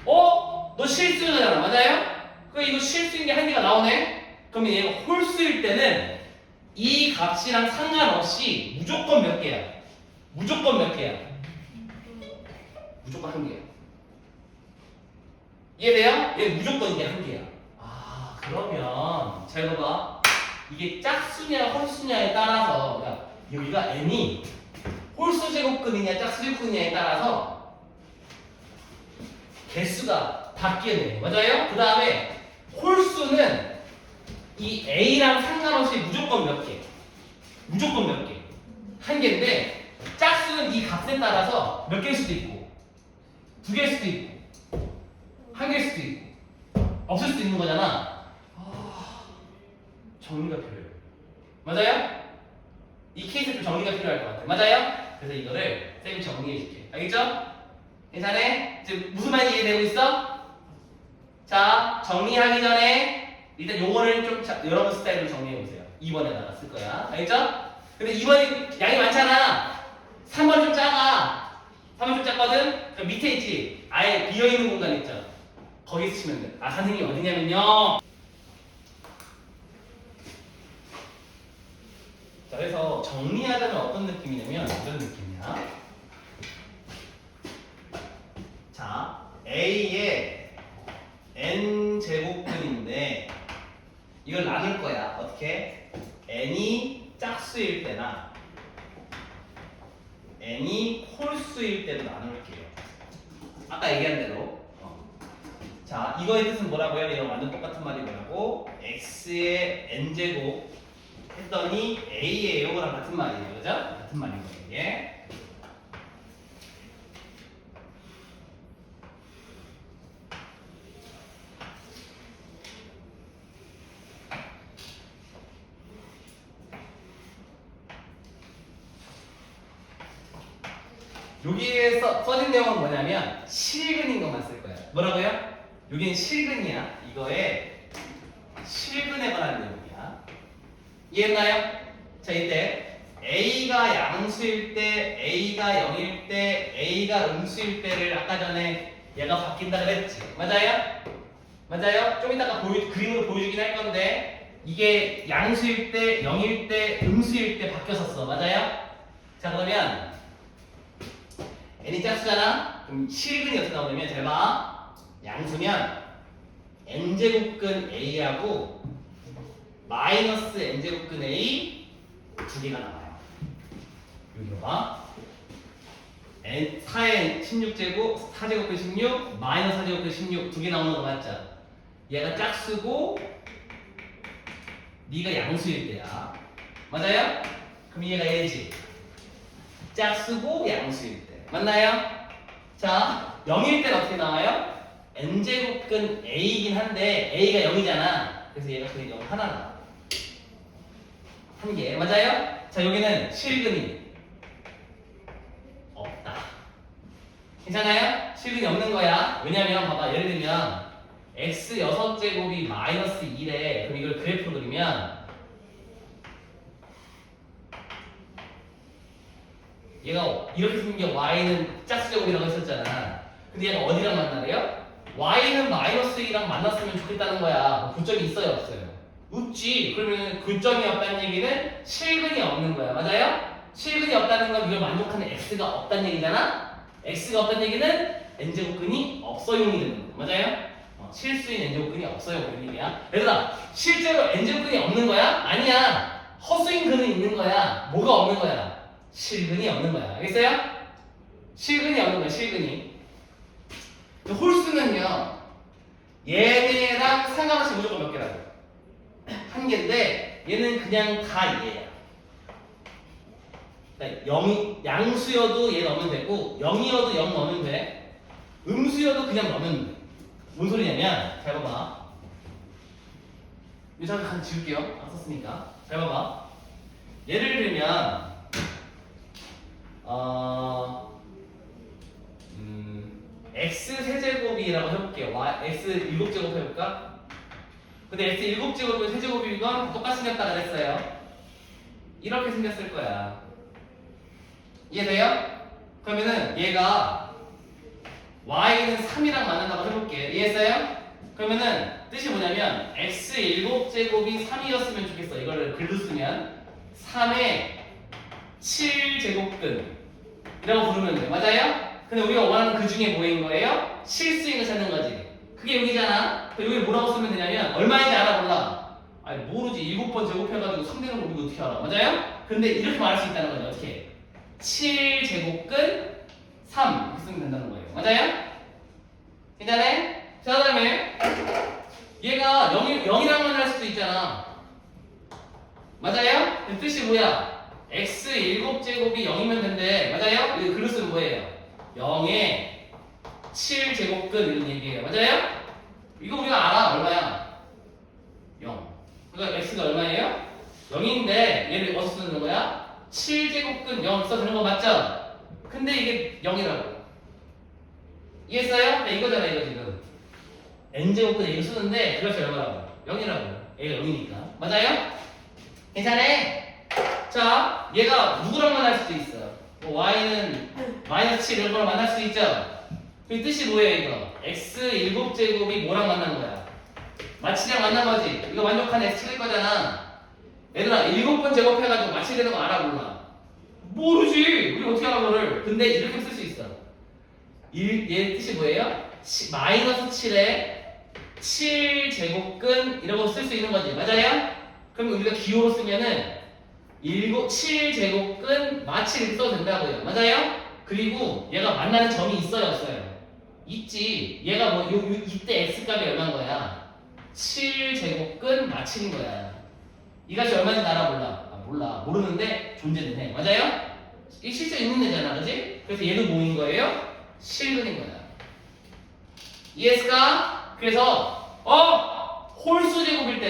너 실수인 거잖아. 맞아요? 이거 실수인 게 한 개가 나오네? 그러면 얘가 홀수일 때는 이 값이랑 상관없이 무조건 몇 개야? 무조건 몇 개야? 무조건 1개야. 이해돼요? 얘 무조건 이게 1개야. 그러면 잘 봐봐. 이게 짝수냐 홀수냐에 따라서 여기가 n이 홀수 제곱근이냐 짝수 제곱근이냐에 따라서 개수가 바뀌네. 맞아요? 그 다음에 홀수는 이 a랑 상관없이 무조건 몇 개? 무조건 몇 개? 1개인데 짝수는 이 값에 따라서 몇 개일 수도 있고 2개일 수도 있고 1개일 수도 있고 없을 수도 있는 거잖아. 정리가 필요해요. 맞아요? 이 케이스 좀 정리가 필요할 것 같아요. 맞아요? 그래서 이거를 쌤이 정리해 줄게. 알겠죠? 괜찮아? 지금 무슨 말인지 이해되고 있어? 자, 정리하기 전에 일단 요거를 좀 여러분 스타일로 정리해 보세요. 2번에다가 쓸 거야. 알겠죠? 근데 2번이 양이 많잖아. 3번 좀 작아. 3번 좀 작거든? 그 밑에 있지? 아예 비어있는 공간 있죠? 거기 쓰시면 돼. 선생님 어디냐면요. 자, 그래서 정리하자면 어떤 느낌이냐면 이런 느낌이야. 자, A의 n 제곱근인데 이걸 나눌 거야. 어떻게? n이 짝수일 때나 n이 홀수일 때도 나눌게요. 아까 얘기한 대로. 자, 이거의 뜻은 뭐라고요? 이거 완전 똑같은 말이 뭐라고? x의 n제곱 했더니 a의 요거랑 같은 말이에요. 그죠? 같은 말인 거예요. 이게. 여기에 써진 내용은 뭐냐면 실근인 것만 쓸 거야. 뭐라고요? 여기는 실근이야. 이거에 실근에 관한 내용이야. 이해했나요? 자, 이때 A가 양수일 때, A가 0일 때, A가 음수일 때를 아까 전에 얘가 바뀐다 그랬지. 맞아요? 맞아요? 좀 이따가 그림으로 보여주긴 할 건데 이게 양수일 때, 0일 때, 음수일 때 바뀌었었어. 맞아요? 자, 그러면 n이 짝수잖아? 그럼 실근이 어떻게 나오냐면 잘 봐. 양수면 n제곱근 a하고 마이너스 n제곱근 a 두 개가 나와요. 여기 봐. 4의 16제곱, 4제곱근 16, 마이너스 4제곱근 16 두 개 나오는 거 맞죠? 얘가 짝수고 네가 양수일 때야. 맞아요? 그럼 얘가 얘지. 짝수고 양수일 때. 맞나요? 자, 0일 때는 어떻게 나와요? n제곱근 a이긴 한데 a가 0이잖아. 그래서 얘가 그냥 0 하나 나와. 한 개. 맞아요? 자, 여기는 실근이 없다. 괜찮아요? 실근이 없는 거야. 왜냐면 봐봐. 예를 들면 x 6제곱이 마이너스 1에 그럼 이걸 그래프로 그리면 얘가 이렇게 생긴 y는 짝수제곱이라고 했었잖아. 근데 얘가 어디랑 만나래요? y는 마이너스 1이랑 만났으면 좋겠다는 거야. 고점이 있어요, 없어요? 없지. 그러면 고점이 없다는 얘기는 실근이 없는 거야. 맞아요? 실근이 없다는 건 이걸 만족하는 x가 없다는 얘기잖아. x가 없다는 얘기는 n제곱근이 없어용이 되는 거야. 맞아요? 실수인 n제곱근이 없어요. 그런 얘기야. 얘들아, 실제로 n제곱근이 없는 거야? 아니야. 허수인 근은 있는 거야. 뭐가 없는 거야? 실근이 없는 거야. 알겠어요? 실근이 없는 거야. 실근이. 홀수는요. 얘네랑 상관없이 무조건 몇 개라고? 한 개인데 얘는 그냥 다 얘야. 그러니까 0이 양수여도 얘 넣으면 되고 0이어도 0 넣으면 돼. 음수여도 그냥 넣으면 돼. 뭔 소리냐면 잘 봐봐. 이 잠깐 같이 지울게요. 안 썼으니까. 잘 봐봐. 예를 들면 x 세제곱이라고 해볼게요. x 7제곱 해볼까? 근데 x 7제곱이면 세제곱이건 똑같이 생겼다 그랬어요. 이렇게 생겼을 거야. 이해돼요? 그러면은 얘가 y는 3이랑 만난다고 해볼게. 이해했어요? 그러면은 뜻이 뭐냐면 x 7제곱이 3이었으면 좋겠어. 이거를 글로 쓰면 3의 7제곱근 이라고 부르면 돼. 맞아요? 근데 우리가 원하는 그 중에 뭐인 거예요? 실수인 거 찾는 거지. 그게 여기잖아. 여기 뭐라고 쓰면 되냐면 얼마인지 알아 몰라? 아니 모르지. 7번 제곱해가지고 3되는 거 우리가 어떻게 알아? 맞아요? 근데 이렇게 말할 수 있다는 거죠. 어떻게? 7제곱근 3 이렇게 쓰면 된다는 거예요. 맞아요? 괜찮아요? 자, 그 다음에 얘가 0이랑 만날 수도 있잖아. 맞아요? 그 뜻이 뭐야? x 7제곱이 0이면 된대. 맞아요? 이거 글로 쓰면 뭐예요? 0의 7제곱근 이런 얘기예요. 맞아요? 이거 우리가 알아. 얼마야? 0. 그러니까 x가 얼마예요? 0인데 얘를 어디서 쓰는 거야? 7제곱근 0 써주는 거 맞죠? 근데 이게 0이라고. 이해했어요? 네, 이거잖아 이거 지금. n제곱근 이거 쓰는데 그래서 얼마라고? 0이라고. 얘가 0이니까. 맞아요? 괜찮아? 자, 얘가 누구랑 만날 수도 있어. 뭐 y는 마이너스 7 이런 거랑 만날 수도 있죠. 그 뜻이 뭐예요 이거? x 7제곱이 뭐랑 만난 거야? 마치랑 만난 거지. 이거 완벽한 x일 거잖아. 얘들아 7번 제곱해가지고 마치게 되는 거 알아 몰라? 모르지. 우리 어떻게 알아 그거를. 근데 이렇게 쓸 수 있어. 얘 뜻이 뭐예요? 마이너스 7에 7제곱근 이라고 쓸 수 있는 거지. 맞아요? 그럼 우리가 기호로 쓰면은 7제곱근 마치 이렇게 써도 된다고요. 맞아요? 그리고 얘가 만나는 점이 있어요 없어요? 있지. 얘가 뭐 이때 x값이 얼마인 거야? 7제곱근 마치는 거야. 이 값이 얼마인지 알아 몰라? 아, 몰라. 모르는데 존재는 해. 맞아요? 이 실제 있는 애잖아. 그지? 그래서 얘도 뭐인 거예요? 실근인 거야. 이해했을까? 그래서 홀수 제곱일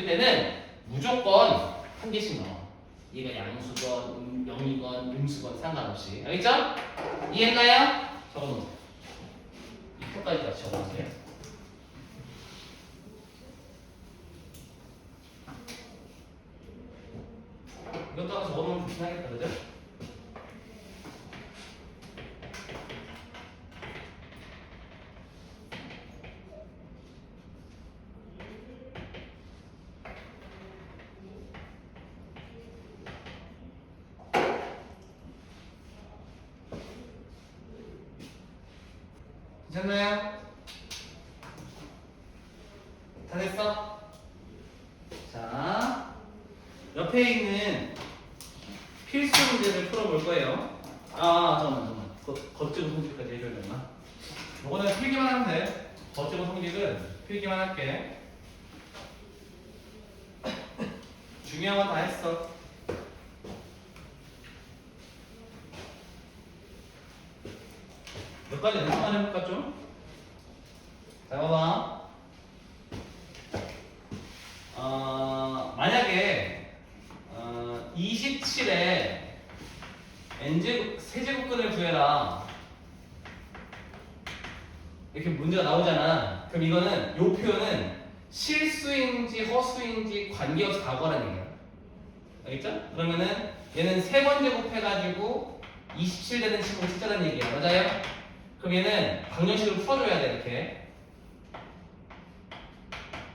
때는 무조건 한 개씩 넣어. 얘가 양수건, 영이건, 음수건 상관없이. 알겠죠? 이해했나요? 적어놓으세요. 이 표까지 같이 적어놓으세요. 이것도 하나 적어놓으면 좋긴 하겠다. 그죠? 괜찮나요? 다 됐어? 자, 옆에 있는 필수 문제를 풀어볼 거예요. 잠깐만. 겉지고 성질까지 해줘야 되나? 이거는 필기만 하면 돼. 겉지고 성질은 필기만 할게. 중요한 건 다 했어. 몇 가지 연습만 해볼까 좀? 자, 봐봐. 만약에 27에 세제곱근을 구해라. 이렇게 문제가 나오잖아. 그럼 이거는 요 표현은 실수인지 허수인지 관계없이 다 구하라는 얘기야. 알겠죠? 그러면은 얘는 3번 제곱해가지고 27 되는 친구를 찾자는 얘기야. 맞아요? 그럼 얘는 방정식으로 풀어줘야 돼.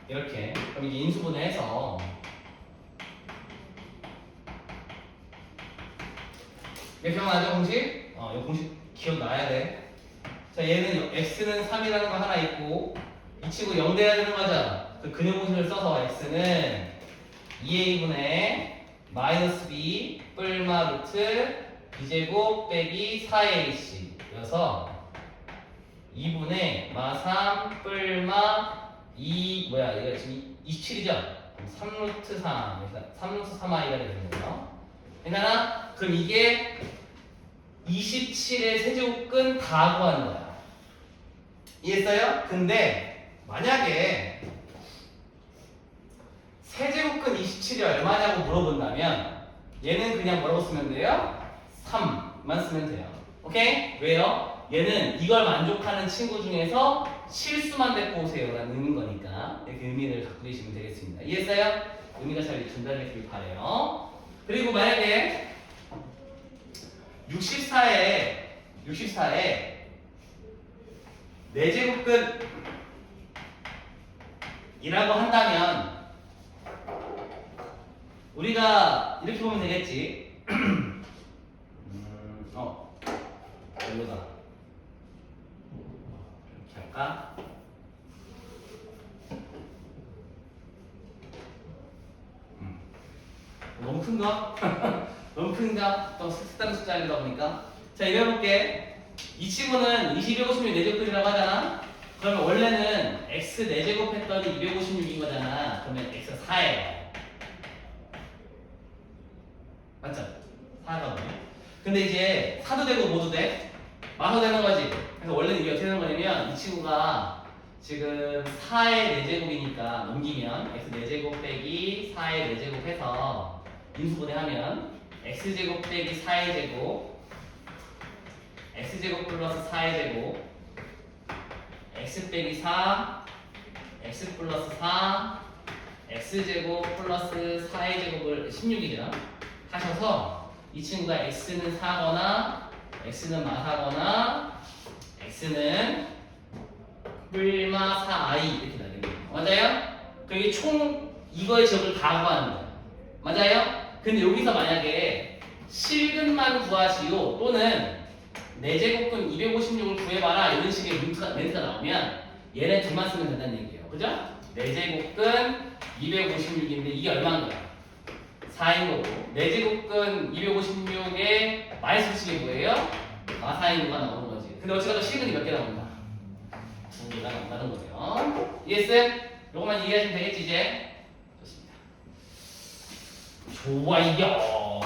이렇게. 그럼 이게 인수분해해서 기억나죠 공식? 이 공식 기억나야 돼. 자, 얘는 x는 3이라는 거 하나 있고 이 친구 0 돼야 되는 거죠. 그 근요 공식을 써서 x는 2a분의 마이너스 b 뿔마 루트 b제곱 빼기 4ac 여서 2분의 마3 뿔마 2 이거 지금 27이죠? 3루트 3 3루트 3i가 되는 거죠. 괜찮아? 그럼 이게 27의 세제곱근 다 구하는 거야. 이해했어요? 근데 만약에 세제곱근 27이 얼마냐고 물어본다면 얘는 그냥 뭐라고 쓰면 돼요? 3만 쓰면 돼요. 오케이? 왜요? 얘는 이걸 만족하는 친구 중에서 실수만 데리고 오세요 라는 의미인 거니까 이렇게 의미를 갖고 계시면 되겠습니다. 이해했어요? 의미가 잘 전달되길 바래요. 그리고 만약에 64에 4제곱근 이라고 한다면 우리가 이렇게 보면 되겠지. 별로다. 이렇게 할까? 너무 큰가? 너무 큰가? 또 색다른 숫자이다 보니까. 자, 이거 해볼게. 이 친구는 2256 4제곱이라고 하잖아? 그러면 원래는 x 4제곱 했더니 256인 거잖아. 그러면 x 4예요. 맞죠? 4거든요. 근데 이제 4도 되고 뭐도 돼? 마도 되는 거지. 그래서 원래는 이게 어떻게 되는 거냐면 이 친구가 지금 4의 4제곱이니까 넘기면 x 4제곱 빼기 4의 4제곱 해서 인수분해하면 x제곱 빼기 4의 제곱 x제곱 플러스 4의 제곱 x 빼기 4 x 플러스 4 x제곱 플러스 4의 제곱을 16이죠. 하셔서 이 친구가 x는 4거나 x는 마사거나 x는 뿔마 4i 이렇게 나뉘는 거예요. 맞아요? 그게 총 이거의 제곱을 다 구하는 거야. 맞아요? 근데 여기서 만약에 실근만 구하시오 또는 4제곱근 256을 구해봐라 이런 식의 멘트가 나오면 얘네 둘만 쓰면 된다는 얘기예요. 그죠? 4제곱근 256인데 이게 얼마인 거야? 4인 거고 4제곱근 256에 마이너스 식이 뭐예요? 4인 거가 나오는 거지. 근데 어찌가도 실근이 몇 개 나온다? 2개가 나온다는 거예요. 이해했어요? 요것만 이해하시면 되겠지 이제? 좋습니다. 좋아요.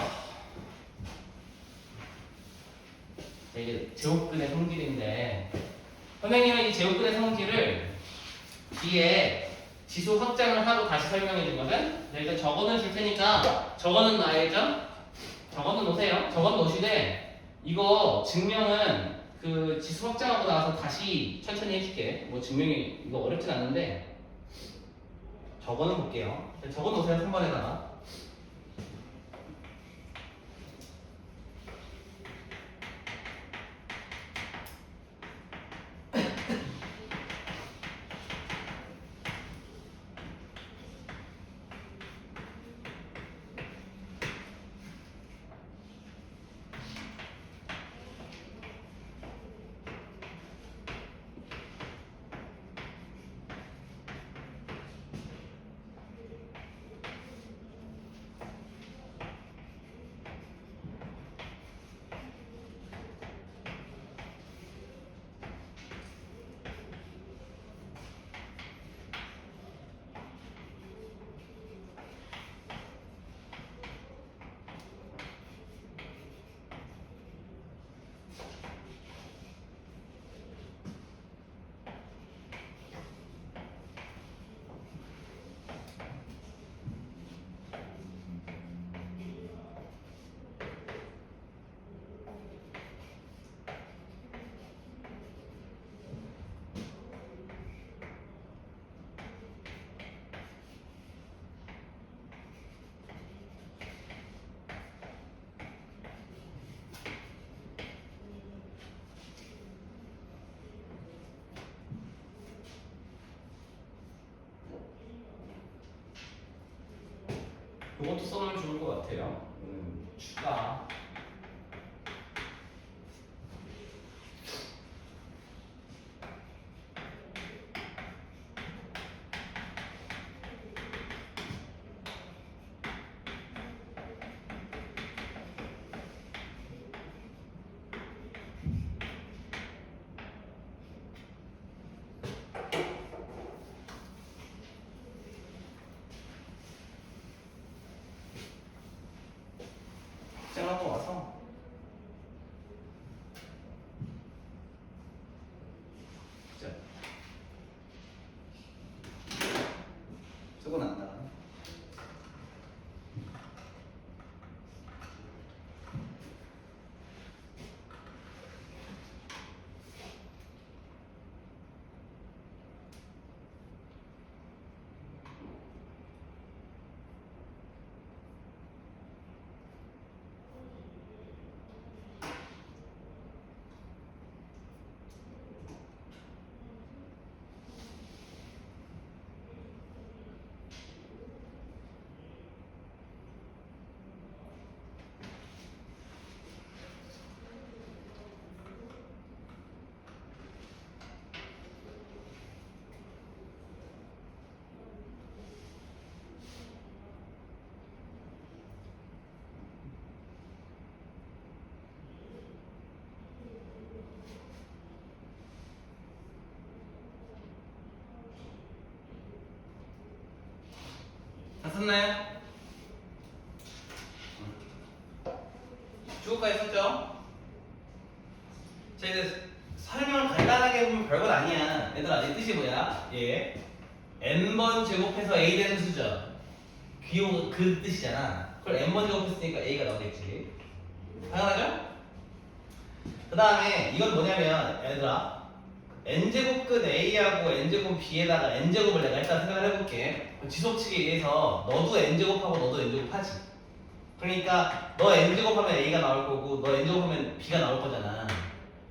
이게 제곱근의 성질인데 선생님은 이 제곱근의 성질을 뒤에 지수 확장을 하고 다시 설명해 주거든. 일단 적어는 줄 테니까 적어는 놔야죠. 적어는 놓으세요. 적어는 놓으시되 이거 증명은 그 지수 확장하고 나서 다시 천천히 해줄게. 뭐 증명이 이거 어렵진 않은데 적어는 볼게요. 적어 놓으세요. 3번에다가. 이것도 써놓으면 좋을 것 같아요. 추가. 생각하고 와서 자, 쓰고 난다. 다 썼나요? 주어까지 썼죠? 자 이제 설명을 간단하게 해보면 별것 아니야. 얘들아 이 뜻이 뭐야? 얘 n번 제곱해서 a 되는 수죠. 귀여운 그 뜻이잖아. 그걸 n번 제곱했으니까 a가 나오겠지. 당연하죠? 그 다음에 이건 뭐냐면 얘들아 n제곱근 a하고 n제곱 b에다가 n제곱을 내가 일단 생각을 해볼게. 지속치기에 의해서 너도 n제곱하고 너도 n제곱 하지. 그러니까 너 n제곱하면 a가 나올 거고 너 n제곱하면 b가 나올 거잖아.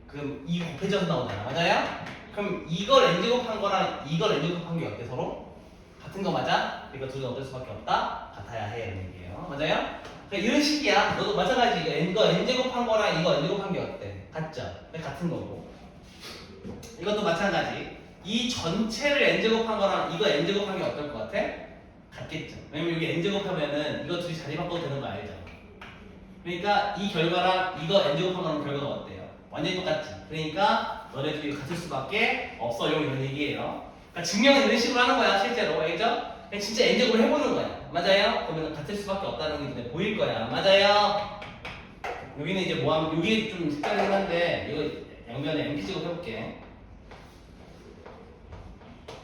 그럼 이 곱해져서 나오잖아. 맞아요? 그럼 이걸 n제곱한 거랑 이걸 n제곱한 게 어때 서로? 같은 거 맞아? 이거 둘은 어떨 수밖에 없다? 같아야 해. 이런 얘기예요. 맞아요? 그러니까 이런 식이야. 너도 마찬가지. 이거 n제곱한 거랑 이거 n제곱한 게 어때? 같죠? 같은 거고. 이것도 마찬가지. 이 전체를 n제곱한 거랑 이거 n제곱한 게 어떨 것 같아? 같겠죠. 왜냐면 여기 n제곱하면은 이거 둘이 자리 바꿔도 되는 거 알죠? 그러니까 이 결과랑 이거 n제곱한 거랑 결과가 어때요? 완전히 똑같지. 그러니까 너네 둘이 같을 수밖에 없어요. 이런 얘기예요. 그러니까 증명은 이런 식으로 하는 거야. 실제로. 알죠? 그냥 진짜 n제곱을 해보는 거야. 맞아요? 그러면 같을 수밖에 없다는 게 눈에 보일 거야. 맞아요? 여기는 이제 뭐 하면 여기 좀 색깔이긴 한데 이거 양면에 np제곱 해볼게.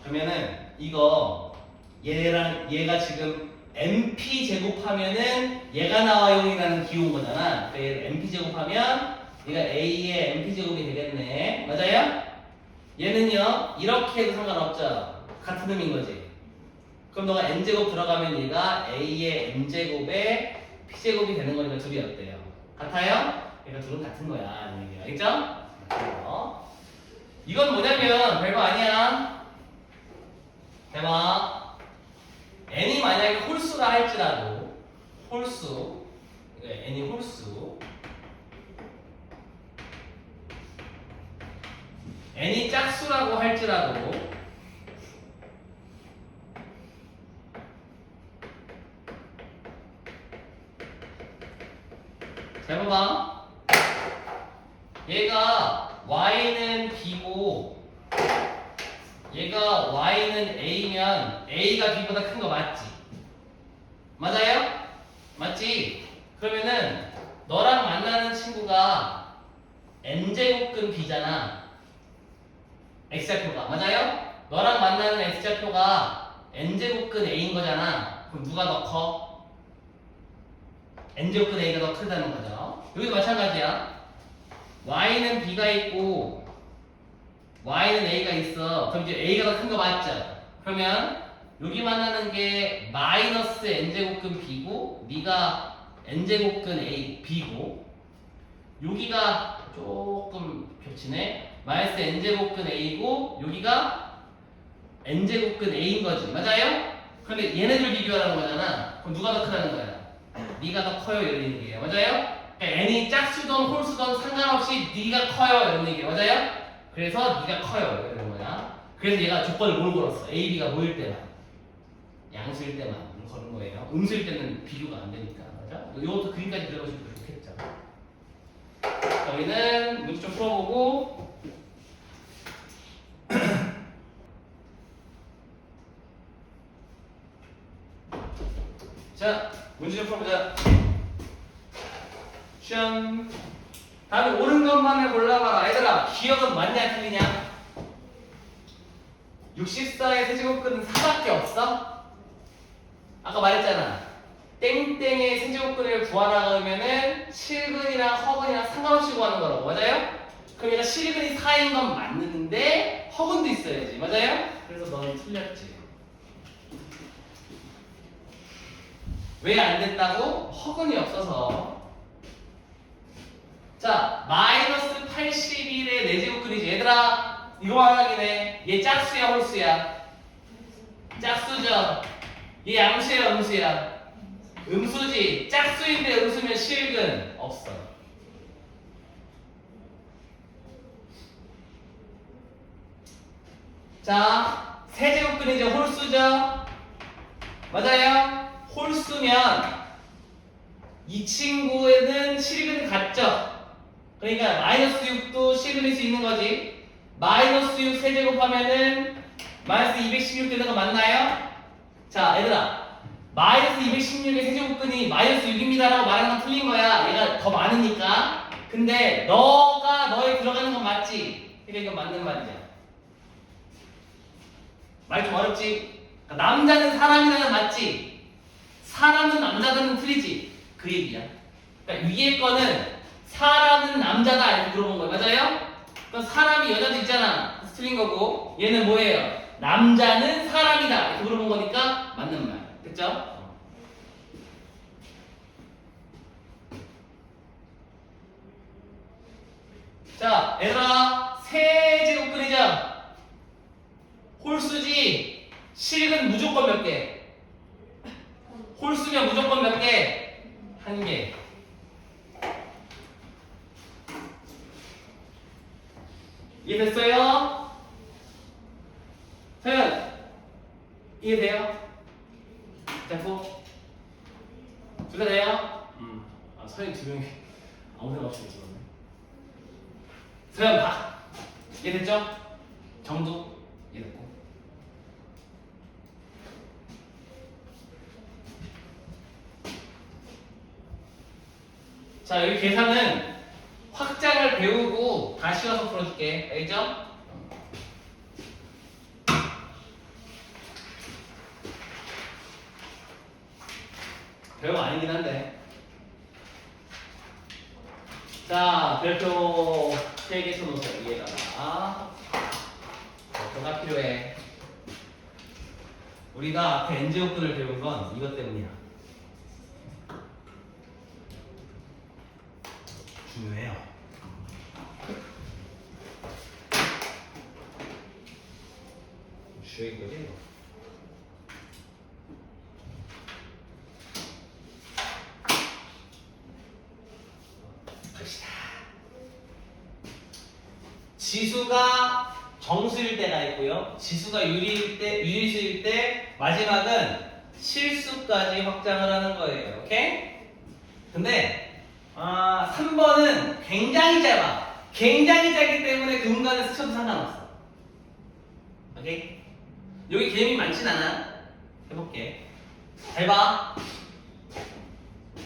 그러면은 이거 얘랑 얘가 지금 np 제곱하면은 얘가 나와요라는 기호인 거잖아. 그러니까 얘를 np 제곱하면 얘가 a의 np 제곱이 되겠네. 맞아요? 얘는요 이렇게 해도 상관없죠. 같은 놈인 거지. 그럼 너가 n 제곱 들어가면 얘가 a의 n 제곱의 p 제곱이 되는 거니까 둘이 어때요? 같아요? 그러니까 둘은 같은 거야. 이런 얘기야. 알겠죠? 이건 뭐냐면 별거 아니야. 대박. n이 만약에 홀수라 할지라도 홀수 n이 홀수 n이 짝수라고 할지라도 잘 봐봐. 얘가 y는 b고 얘가 y는 a면 a가 b보다 큰 거 맞지? 맞아요? 맞지? 그러면은 너랑 만나는 친구가 n제곱근 b잖아. x좌표가 맞아요? 너랑 만나는 x좌표가 n제곱근 a인 거잖아. 그럼 누가 더 커? n제곱근 a가 더 크다는 거죠. 여기도 마찬가지야. y는 b가 있고 y는 a가 있어. 그럼 이제 a가 더 큰 거 맞죠? 그러면 여기 만나는 게 마이너스 n제곱근 b고 네가 n제곱근 a b고 여기가 조금 겹치네. 마이너스 n제곱근 a고 여기가 n제곱근 a인 거지. 맞아요? 그런데 얘네들 비교하라는 거잖아. 그럼 누가 더 크다는 거야? 네가 더 커요 이런 얘기예요. 맞아요? 그러니까 n이 짝수든 홀수든 상관없이 네가 커요 이런 얘기예요. 맞아요? 그래서 네가 커요 이런 거야. 그래서 얘가 조건을 뭘 걸었어? a, b가 뭐일 때만? 양수일 때만 거는 거예요. 음수일 때는 비교가 안 되니까. 맞아? 이것도 그림까지 그려보시면 좋겠죠. 저희는 문제 좀 풀어보고 자, 문제 좀 풀어보자. 짠. 다음에 옳은 것만을 골라봐라. 얘들아, 기억은 맞냐 틀리냐? 64의 세제곱근은 4밖에 없어? 아까 말했잖아. 땡땡의 세제곱근을 구하라 그러면은 실근이랑 허근이랑 상관없이 구하는 거라고. 맞아요? 그럼 얘가 실근이 4인 건 맞는데 허근도 있어야지. 맞아요? 그래서 너는 틀렸지. 왜 안 됐다고? 허근이 없어서. 자, 마이너스 81의 4제곱근이지. 얘들아, 이거만 확인해. 얘 짝수야, 홀수야? 짝수죠. 얘 양수야, 음수야? 음수지. 짝수인데 음수면 실근 없어. 자, 세제곱근이죠. 홀수죠. 맞아요? 홀수면 이 친구에는 실근 같죠? 그러니까 마이너스 6도 실근일 수 있는 거지. 마이너스 6 세제곱하면은 마이너스 216 되는 거 맞나요? 자, 얘들아, 마이너스 216의 세제곱근이 마이너스 6입니다 라고 말하는 건 틀린 거야. 얘가 더 많으니까. 근데 너가 너에 들어가는 건 맞지? 그러니까 이건 맞는 말이야. 말 좀 어렵지? 그러니까 남자는 사람이라는 맞지? 사람은 남자다는 틀리지? 그 얘기야. 그러니까 위에 거는 사람은 남자다 이렇게 물어본 거예요. 맞아요? 그럼 사람이 여자도 있잖아. 그래서 틀린 거고 얘는 뭐예요? 남자는 사람이다 이렇게 물어본 거니까 맞는 말. 됐죠? 자, 얘들아, 세제곱근이죠? 홀수지. 실근 무조건 몇 개? 치면 무조건 몇 개? 한 개. 이해됐어요? 서현 이해돼요? 됐고 둘 다 돼요? 아 서현 두 명이 아무 생각 없이 들었네. 서현 봐. 이해됐죠? 정두 이해됐고. 자 여기 계산은 확장을 배우고 다시 와서 풀어줄게. 알겠죠? 별거 아니긴 한데. 자 별표 3개 써놓으세요. 위에다가 별표가 필요해. 우리가 앞에 n제곱분을 배운 건 이것 때문이야. 중요해요. 주역인 거지 이거. 갑시다. 지수가 정수일 때가 있고요. 지수가 유리수일 때 마지막은 실수까지 확장을 하는 거예요. 오케이? 근데 3번은 굉장히 짧아. 굉장히 짧기 때문에 그 공간에 스쳐도 상관없어. 오케이? 여기 개념이 많진 않아. 해볼게. 잘 봐.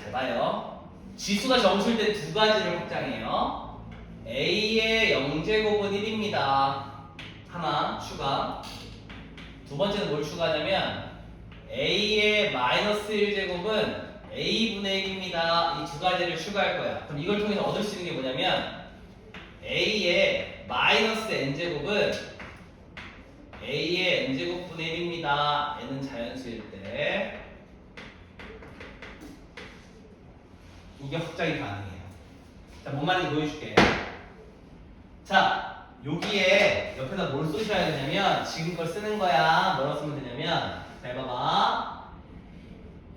잘 봐요. 지수가 정수일 때 두 가지를 확장해요. A의 0제곱은 1입니다. 하나 추가. 두 번째는 뭘 추가하냐면 A의 마이너스 1제곱은 A분의 1입니다. 이 두 가지를 추가할 거야. 그럼 이걸 통해서 얻을 수 있는 게 뭐냐면 A의 마이너스 n제곱은 A의 n제곱분의 1입니다. n은 자연수일 때 이게 확장이 가능해요. 자, 뭔 말인지 보여줄게. 자, 여기에 옆에다 뭘 쓰셔야 되냐면 지금 걸 쓰는 거야. 뭐라고 쓰면 되냐면 잘 봐봐.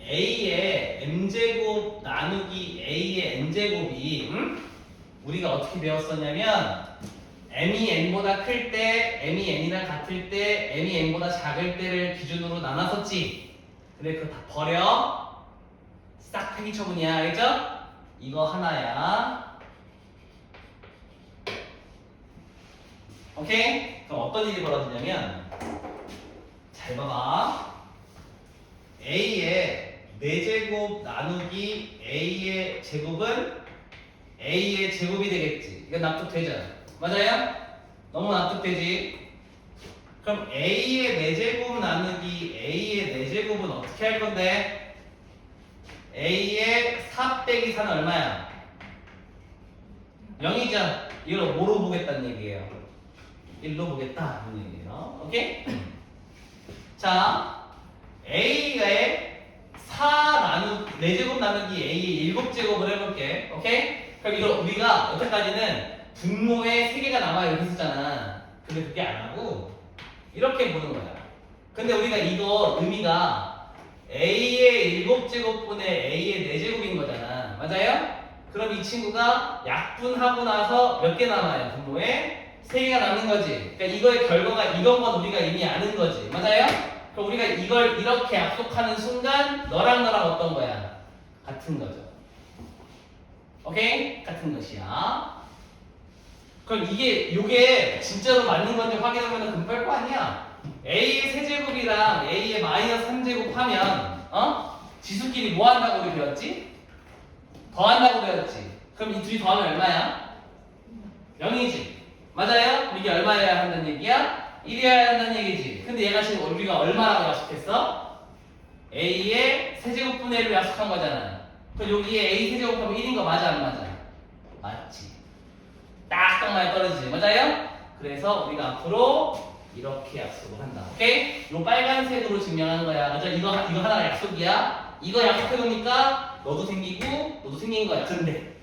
A의 m제곱 나누기 A의 n제곱이 우리가 어떻게 배웠었냐면 m이 n보다 클 때, m이 n이랑 같을 때, m이 n보다 작을 때를 기준으로 나눴었지. 근데 그거 다 버려. 싹 폐기 처분이야. 알겠죠? 이거 하나야. 오케이? 그럼 어떤 일이 벌어지냐면 잘 봐봐. A의 4제곱 나누기 A의 제곱은 A의 제곱이 되겠지. 이거 납득되잖아. 맞아요? 너무 납득되지? 그럼 A의 4제곱 나누기 A의 4제곱은 어떻게 할 건데? A의 4 빼기 4는 얼마야? 0이죠? 이걸 뭐로 보겠다는 얘기예요? 1로 보겠다 하는 얘기예요. 오케이? 자, A의 4제곱 나누기 A의 7제곱을 해볼게. 오케이? 그럼 이걸 우리가 여태까지는 분모에 3개가 남아요 이렇게 했잖아. 근데 그게 안 하고 이렇게 보는 거야. 근데 우리가 이거 의미가 A의 7제곱분의 A의 4제곱인 거잖아. 맞아요? 그럼 이 친구가 약분하고 나서 몇 개 남아요? 분모에 3개가 남는 거지. 그러니까 이거의 결과가 이건 건 우리가 이미 아는 거지. 맞아요? 그럼 우리가 이걸 이렇게 약속하는 순간 너랑 나랑 어떤 거야? 같은 거죠. 오케이? 같은 것이야. 그럼 요게 진짜로 맞는 건지 확인하면 금방 거 아니야? A의 세제곱이랑 A의 마이너스 3제곱 하면 지수끼리 뭐 한다고 우리 배웠지? 더한다고 배웠지. 그럼 이 둘이 더하면 얼마야? 0이지. 맞아요? 그럼 이게 얼마여야 한다는 얘기야? 1이어야 한다는 얘기지. 근데 얘가 지금 우리가 얼마라고 약속했어? A의 세제곱분의 1로 약속한 거잖아. 그럼 여기에 A 세제곱하면 1인 거 맞아 안 맞아? 맞지. 딱 많이 떨어지지. 맞아요? 그래서 우리가 앞으로 이렇게 약속을 한다. 오케이? 요 빨간색으로 증명하는 거야. 맞아? 이거 하나가 약속이야. 이거 약속해 놓으니까 너도 생기고 너도 생긴 거야. 근데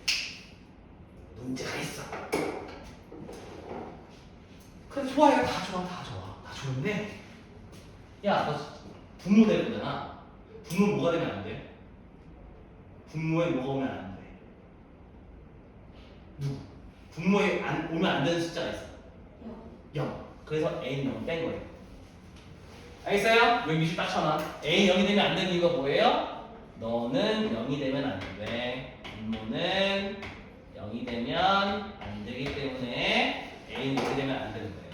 문제가 있어. 근데 좋아요. 다 좋아. 다 좋은데 야, 너 분모 될 거잖아. 분모 뭐가 되면 안 돼? 분모에 뭐가 오면 안 돼? 누구? 분모에 오면 안 되는 숫자가 있어. 0. 그래서 A는 0 뺀 거예요. 알겠어요? 여기 미시 딱 쳐놔. A 0이 되면 안 되는 이유가 뭐예요? 너는 0이 되면 안 돼. 분모는 0이 되면 안 되기 때문에 A는 0이 되면 안 되는 거예요.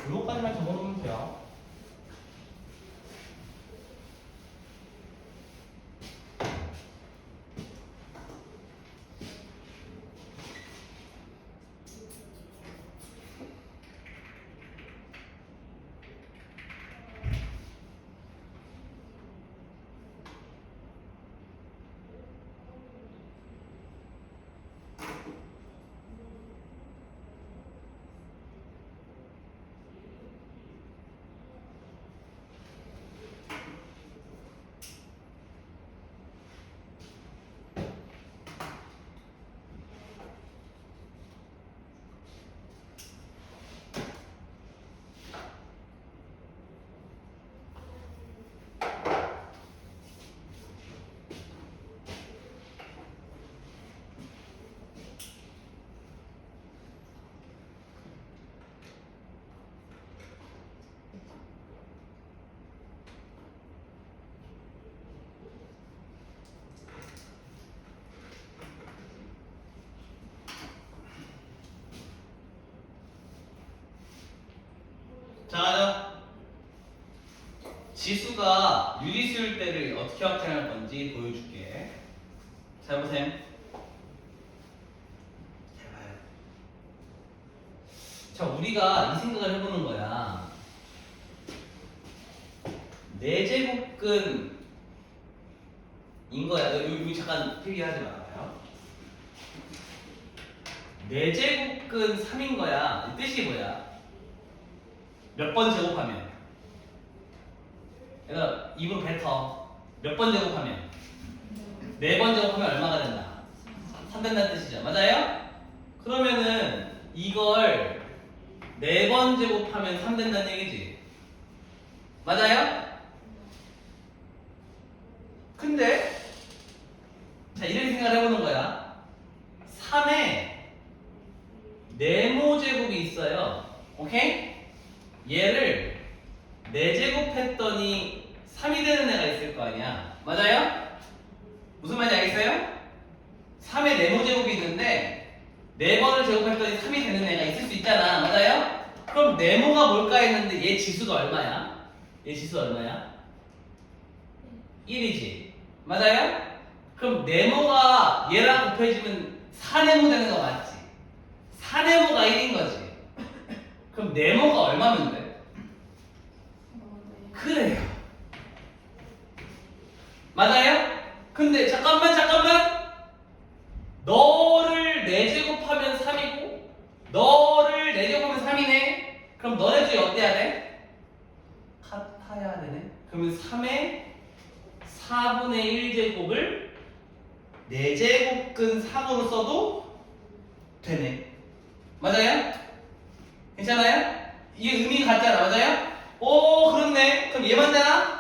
이거까지만 적어놓으면 돼요. 자, 가자. 지수가 유리수일 때를 어떻게 확정할 건지 보여줄게. 잘 보셈. 잘 봐요. 자, 우리가 이 생각을 해보는 거야. 4제곱근인 거야. 여기 잠깐 필기하지 말아봐요. 4제곱근 3인 거야. 이 뜻이 뭐야? 몇 번 제곱하면? 그러니까 입으로 뱉어. 몇 번 제곱하면? 4번 제곱하면 얼마가 된다? 3 된다는 뜻이죠. 맞아요? 그러면은 이걸 4번 제곱하면 3 된다는 얘기지. 맞아요? 근데 자, 이렇게 생각을 해보는 거야. 3에 네모 제곱이 있어요. 오케이? 얘를 4제곱 했더니 3이 되는 애가 있을 거 아니야. 맞아요? 무슨 말인지 알겠어요? 3에 네모 제곱이 있는데 4번을 제곱했더니 3이 되는 애가 있을 수 있잖아. 맞아요? 그럼 네모가 뭘까 했는데 얘 지수가 얼마야? 얘 지수 얼마야? 1이지. 맞아요? 그럼 네모가 얘랑 곱해지면 4네모 되는 거 맞지? 4네모가 1인 거지. 그럼 네모가 얼마면 돼? 그래요. 맞아요? 근데 잠깐만 너를 4제곱하면 3이고 너를 4제곱하면 3이네. 그럼 너네 둘이 어때야 돼? 같아야 되네. 그러면 3의 4분의 1제곱을 4제곱근 3으로 써도 되네. 맞아요? 괜찮아요? 이게 의미가 같잖아. 맞아요? 오, 그렇네. 그럼 얘만 되나?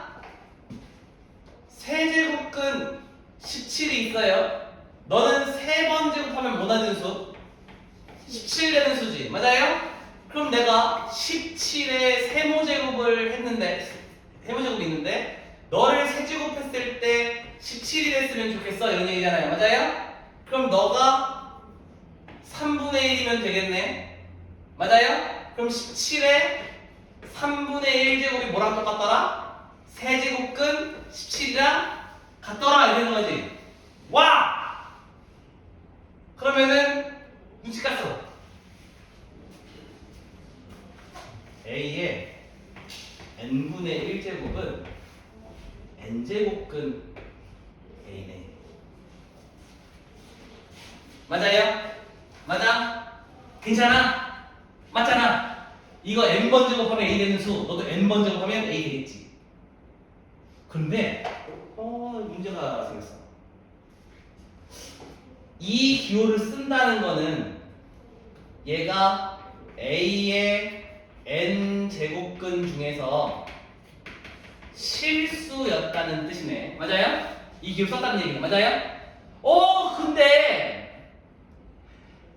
세제곱근 17이 있어요. 너는 3번 제곱하면 뭐 나는 수? 17 되는 수지. 맞아요? 그럼 내가 17에 세모제곱을 했는데, 세모제곱이 있는데, 너를 세제곱했을 때 17이 됐으면 좋겠어. 이런 얘기잖아요. 맞아요? 그럼 너가 3분의 1이면 되겠네. 맞아요? 그럼 17에 3분의 1제곱이 뭐랑 똑같더라? 세제곱근 17이랑 같더라. 이러는 거지. 와! 그러면은 눈치 깠어. A의 n분의 1제곱은 n제곱근 A네. 맞아요? 맞아? 괜찮아? 맞잖아? 이거 n번 제곱하면 A 되는 수, 너도 n번 제곱하면 A 되겠지. 근데 문제가 생겼어. 이 기호를 쓴다는 거는 얘가 A의 n 제곱근 중에서 실수였다는 뜻이네. 맞아요? 이 기호 썼다는 얘기가 맞아요? 근데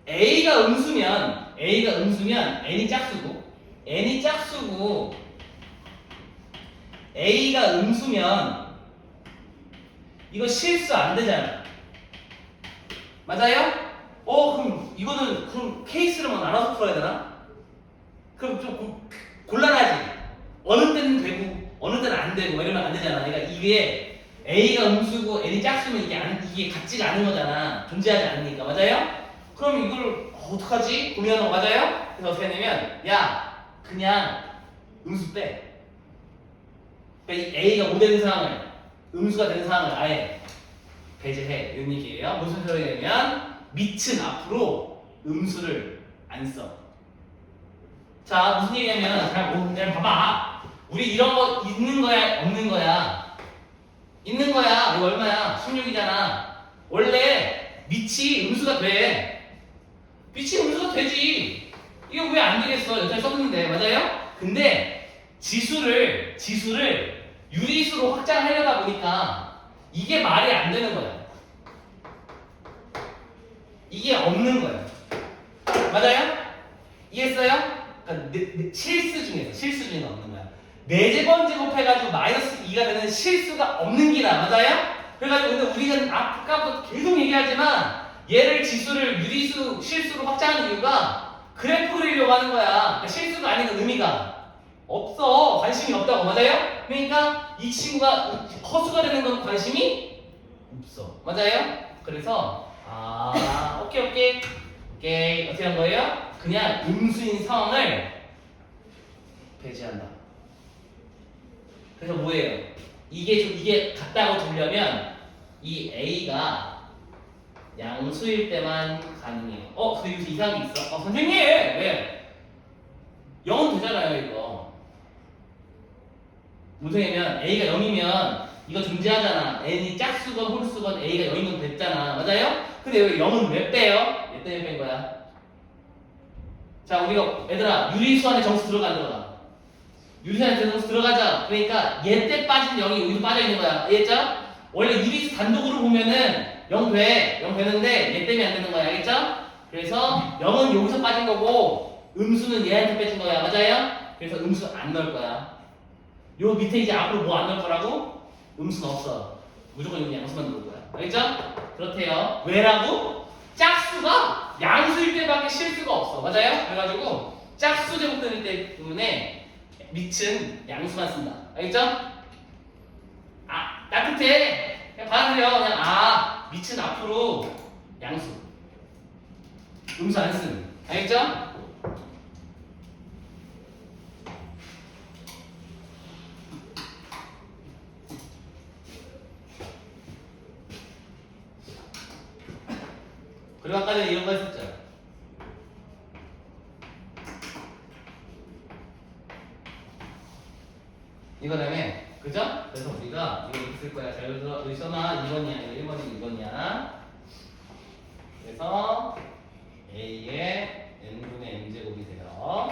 A가 음수면 n이 짝수고 A가 음수면 이거 실수 안 되잖아. 맞아요? 그럼 이거는 그럼 케이스를 뭐 나눠서 풀어야 되나? 그럼 좀 곤란하지. 어느 때는 되고 어느 때는 안 되고 막 이러면 안 되잖아. 그러니까 이게 A가 음수고 n이 짝수면 이게 같지가 않은 거잖아. 존재하지 않으니까. 맞아요? 그럼 이걸 어떡하지? 고민하는 거 맞아요? 그래서 어떻게 하냐면 야 그냥 음수 빼. 그러니까 이 A가 못 되는 상황을 음수가 되는 상황을 아예 배제해. 이런 얘기예요. 무슨 소리냐면 밑은 앞으로 음수를 안 써. 자, 무슨 얘기냐면 잘 봐봐. 우리 이런 거 있는 거야, 없는 거야? 있는 거야. 이거 얼마야? 16이잖아. 원래 밑이 음수가 돼. 밑이 음수가 되지. 이거 왜 안 되겠어? 여기까지 썼는데. 맞아요? 근데 지수를 유리수로 확장하려다 보니까 이게 말이 안 되는 거야. 이게 없는 거야. 맞아요? 이해했어요? 그러니까 실수 중에서 없는 거야. 4제곱 제곱해가지고 마이너스 2가 되는 실수가 없는 기라. 맞아요? 그래가지고 근데 우리가 아까부터 계속 얘기하지만 얘를 지수를 유리수 실수로 확장하는 이유가 그래프 그리려고 하는 거야. 그러니까 실수가 아닌 건 의미가 없어. 관심이 없다고. 맞아요? 그러니까 이 친구가 허수가 되는 건 관심이 없어. 맞아요? 그래서 오케이 어떻게 한 거예요? 그냥 음수인 상황을 배제한다. 그래서 뭐예요? 이게 같다고 들려면 이 A가 양수일 때만 가능해요. 근데 여기서 이상한 게 있어? 선생님! 왜? 0은 되잖아요, 이거. 무슨얘기냐면 A가 0이면 이거 존재하잖아. n이 짝수건 홀수건 A가 0인 건 됐잖아. 맞아요? 근데 여기 0은 왜 빼요? 얘 때문에 뺀 거야. 자, 우리가 얘들아 유리수 안에 정수 들어가. 유리수 안에 정수 들어가자. 그러니까 얘 때 빠진 0이 여기도 빠져 있는 거야. 알겠죠? 원래 유리수 단독으로 보면은 0 되는데 얘 때문에 안 되는 거야. 알겠죠? 그래서 0은 여기서 빠진 거고 음수는 얘한테 빼준 거야. 맞아요? 그래서 음수 안 넣을 거야. 요 밑에 이제 앞으로 뭐 안 넣을 거라고? 음수는 없어. 무조건 여기 양수만 넣을 거야. 알겠죠? 그렇대요. 왜라고? 짝수가 양수일 때밖에 실수가 없어. 맞아요? 그래가지고 짝수 제곱되는 때 때문에 밑은 양수만 쓴다. 알겠죠? 따뜻해. 그냥 받아들여. 그냥 밑은 앞으로 양수. 음수 안 쓰는. 알겠죠? 그리고 아까 전에 이런 거 했었죠. 이거 다음에 그죠? 그래서 우리가 이거 이렇게 쓸 거야. 자, 여기 써놔. 2번이야. 이거 1번이 2번이야. 그래서 A의 n분의 m제곱이 돼요.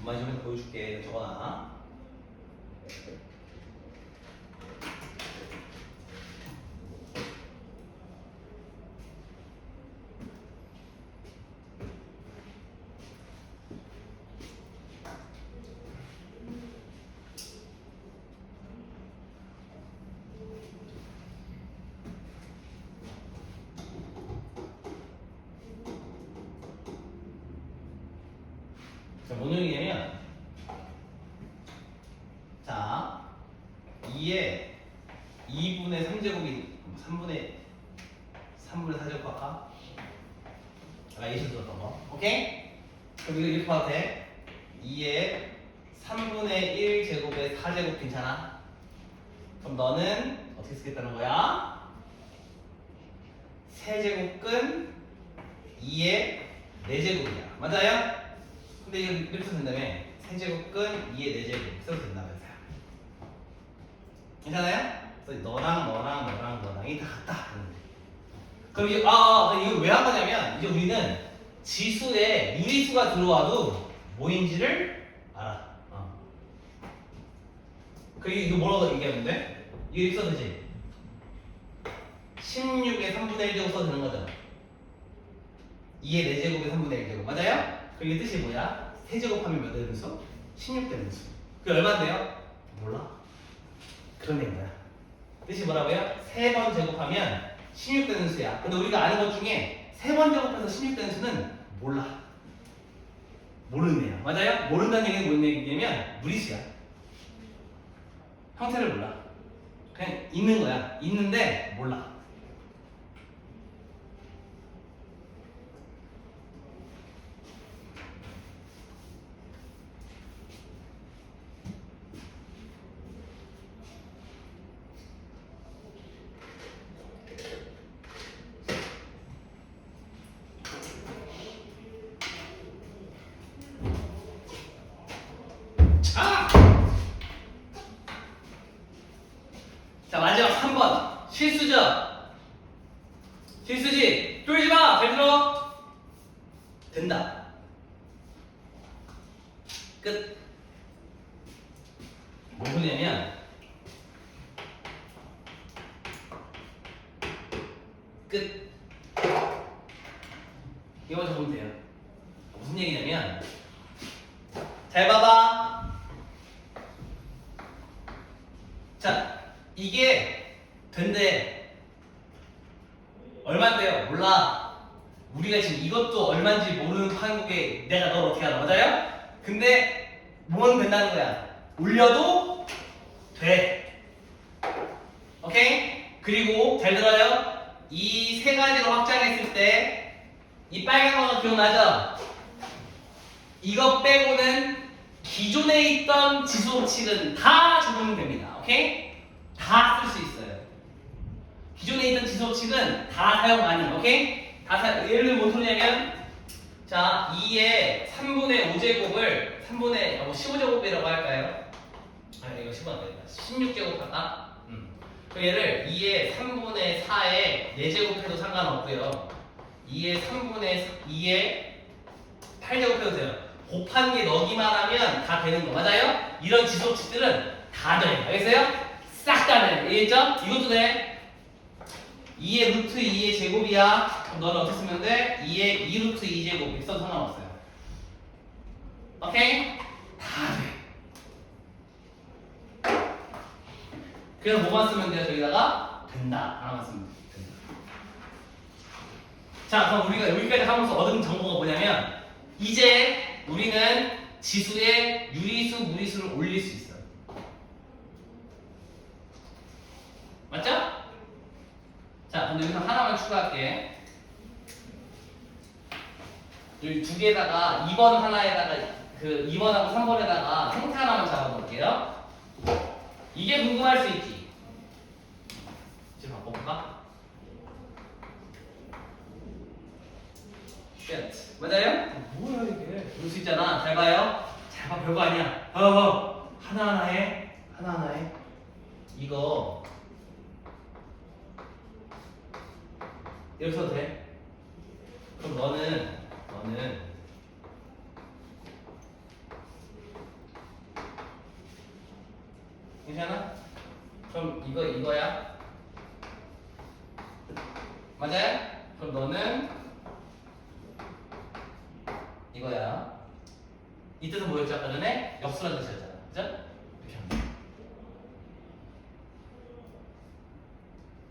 엄마 좀 보여줄게. 적어놔. 자, 뭔 얘기냐면, 자, 2에 2분의 3제곱이 3분의 4제곱 할까? 아까 예시 들었던 거. 오케이? 그럼 이거 이렇게 봐도 돼. 2에 3분의 1제곱에 4제곱 괜찮아? 그럼 너는 어떻게 쓰겠다는 거야? 세제곱근 2의 4제곱이야. 맞아요? 근데 이거 이렇게 써도 된다며. 세제곱근 2의 4제곱 써도 된다면서요. 괜찮아요? 그래서 너랑이 다 같다. 그럼 이거 이거 왜 한 거냐면 이제 우리는 지수에 유리수가 들어와도 뭐인지를 알아. 그리고 이거 뭐라고 얘기하는데? 이거 이렇게 써도 되지? 16의 3분의 1 제곱 써도 되는 거잖아. 2의 4제곱의 3분의 1 제곱 맞아요? 그럼 이게 뜻이 뭐야? 세제곱하면 몇 되는 수? 16 되는 수. 그게 얼마인데요? 몰라. 그런 얘기야. 뜻이 뭐라고요? 3번 제곱하면 16 되는 수야. 근데 우리가 아는 것 중에 3번 제곱해서 16 되는 수는 몰라. 모르는 애야. 맞아요? 모른다는 얘기는 뭔 얘기냐면 무리수야. 형태를 몰라. 그냥 있는 거야. 있는데 몰라. 자, 마지막 3번. 실수죠? 실수지? 쫄지 마! 잘 들어! 된다. 끝. 뭔 소리냐면, 끝. 이거 적으면 돼요. 무슨 얘기냐면, 잘 봐봐. 자, 이게 된대. 얼마인데요? 몰라. 우리가 지금 이것도 얼마인지 모르는 한국에 내가 널 어떻게 알아? 맞아요? 근데 뭐는 된다는 거야. 올려도 돼. 오케이? 그리고 잘 들어요. 이 세 가지로 확장했을 때 이 빨간 거가 기억나죠? 이거 빼고는 기존에 있던 지수법칙은 다 적으면 됩니다. 오케이? 다 쓸 수 있어요. 기존에 있던 지수법칙은 다 사용 가능. 오케이? 예를 들면 뭔 소리냐면 자 2의 3분의 5제곱을 3분의 15제곱이라고 할까요? 이거 10은 안 되겠다. 16제곱 할까? 그 얘를 2의 3분의 4에 4제곱 해도 상관없고요. 2의 8제곱 해도 돼요. 곱한 게 넣기만 하면 다 되는 거 맞아요? 이런 지수법칙들은 다 돼. 알겠어요? 싹 다 돼. 이해했죠? 이것도 돼. 2의 루트 2의 제곱이야. 그럼 너는 어떻게 쓰면 돼? 2의 2 루트 2제곱 이렇게 써도 상관없어요. 오케이? 다 돼. 그래서 뭐만 쓰면 돼요? 저기다가 된다. 하나만 쓰면 된다. 자, 그럼 우리가 여기까지 하면서 얻은 정보가 뭐냐면 이제 우리는 지수의 유리수, 무리수를 올릴 수 있어요. 맞죠? 자, 근데 여기서 하나만 추가할게. 여기 두 개에다가 2번 하나에다가 그 2번하고 3번에다가 행태 하나만 잡아볼게요. 이게 궁금할 수 있지. 이제 바꿔볼까? shit. 맞아요? 뭐야 이게? 볼 수 있잖아. 잘 봐요. 잘 봐, 별거 아니야. 하나하나에 이거 이렇게 써도 돼? 그럼 너는 괜찮아? 그럼 이거야? 맞아요? 그럼 너는 이거야. 이 뜻은 뭐였죠? 아까 전에 역수라는 뜻이었잖아. 그죠? 이렇게 하면 돼.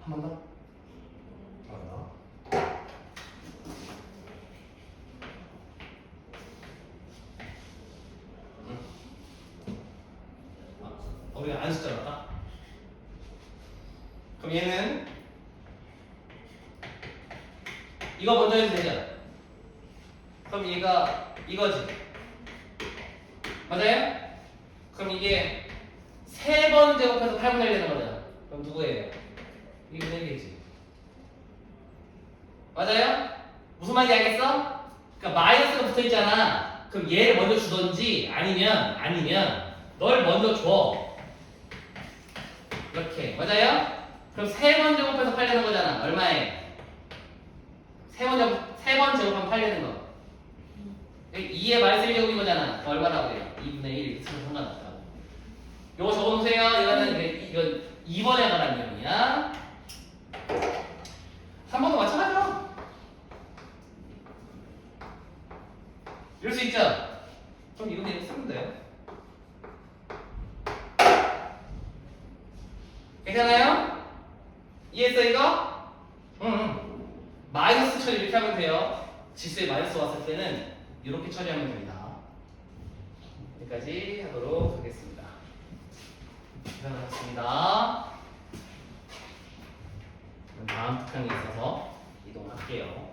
한 번 더. 우리가 안 쓰잖아. 아까? 그럼 얘는 이거 먼저 해도 되죠? 그럼 얘가 이거지. 맞아요? 그럼 이게 3번 제곱해서 8분의 1 되는 거잖아. 그럼 누구예요? 이게 4개지. 맞아요? 무슨 말인지 알겠어? 그러니까 마이너스가 붙어있잖아. 그럼 얘를 먼저 주던지 아니면 널 먼저 줘. 이렇게. 맞아요? 그럼 3번 제곱해서 8 되는 거잖아. 얼마에? 세번 제곱하면 8 되는 거. 2의 마이너스 1제곱인 거잖아. 그럼 얼마라고 해요? 2분의 1 이렇게 쓰면 상관없다고. 요거 적어놓으세요. 이건 2번에 관한 내용이야. 3번도 마찬가지로. 이럴 수 있죠? 그럼 이거 그냥 쓰면 돼요. 괜찮아요? 이해했어 이거? 응. 마이너스 처리 이렇게 하면 돼요. 지수에 마이너스 왔을 때는 이렇게 처리하면 됩니다. 여기까지 하도록 하겠습니다. 고생하셨습니다. 다음 특강에 있어서 이동할게요.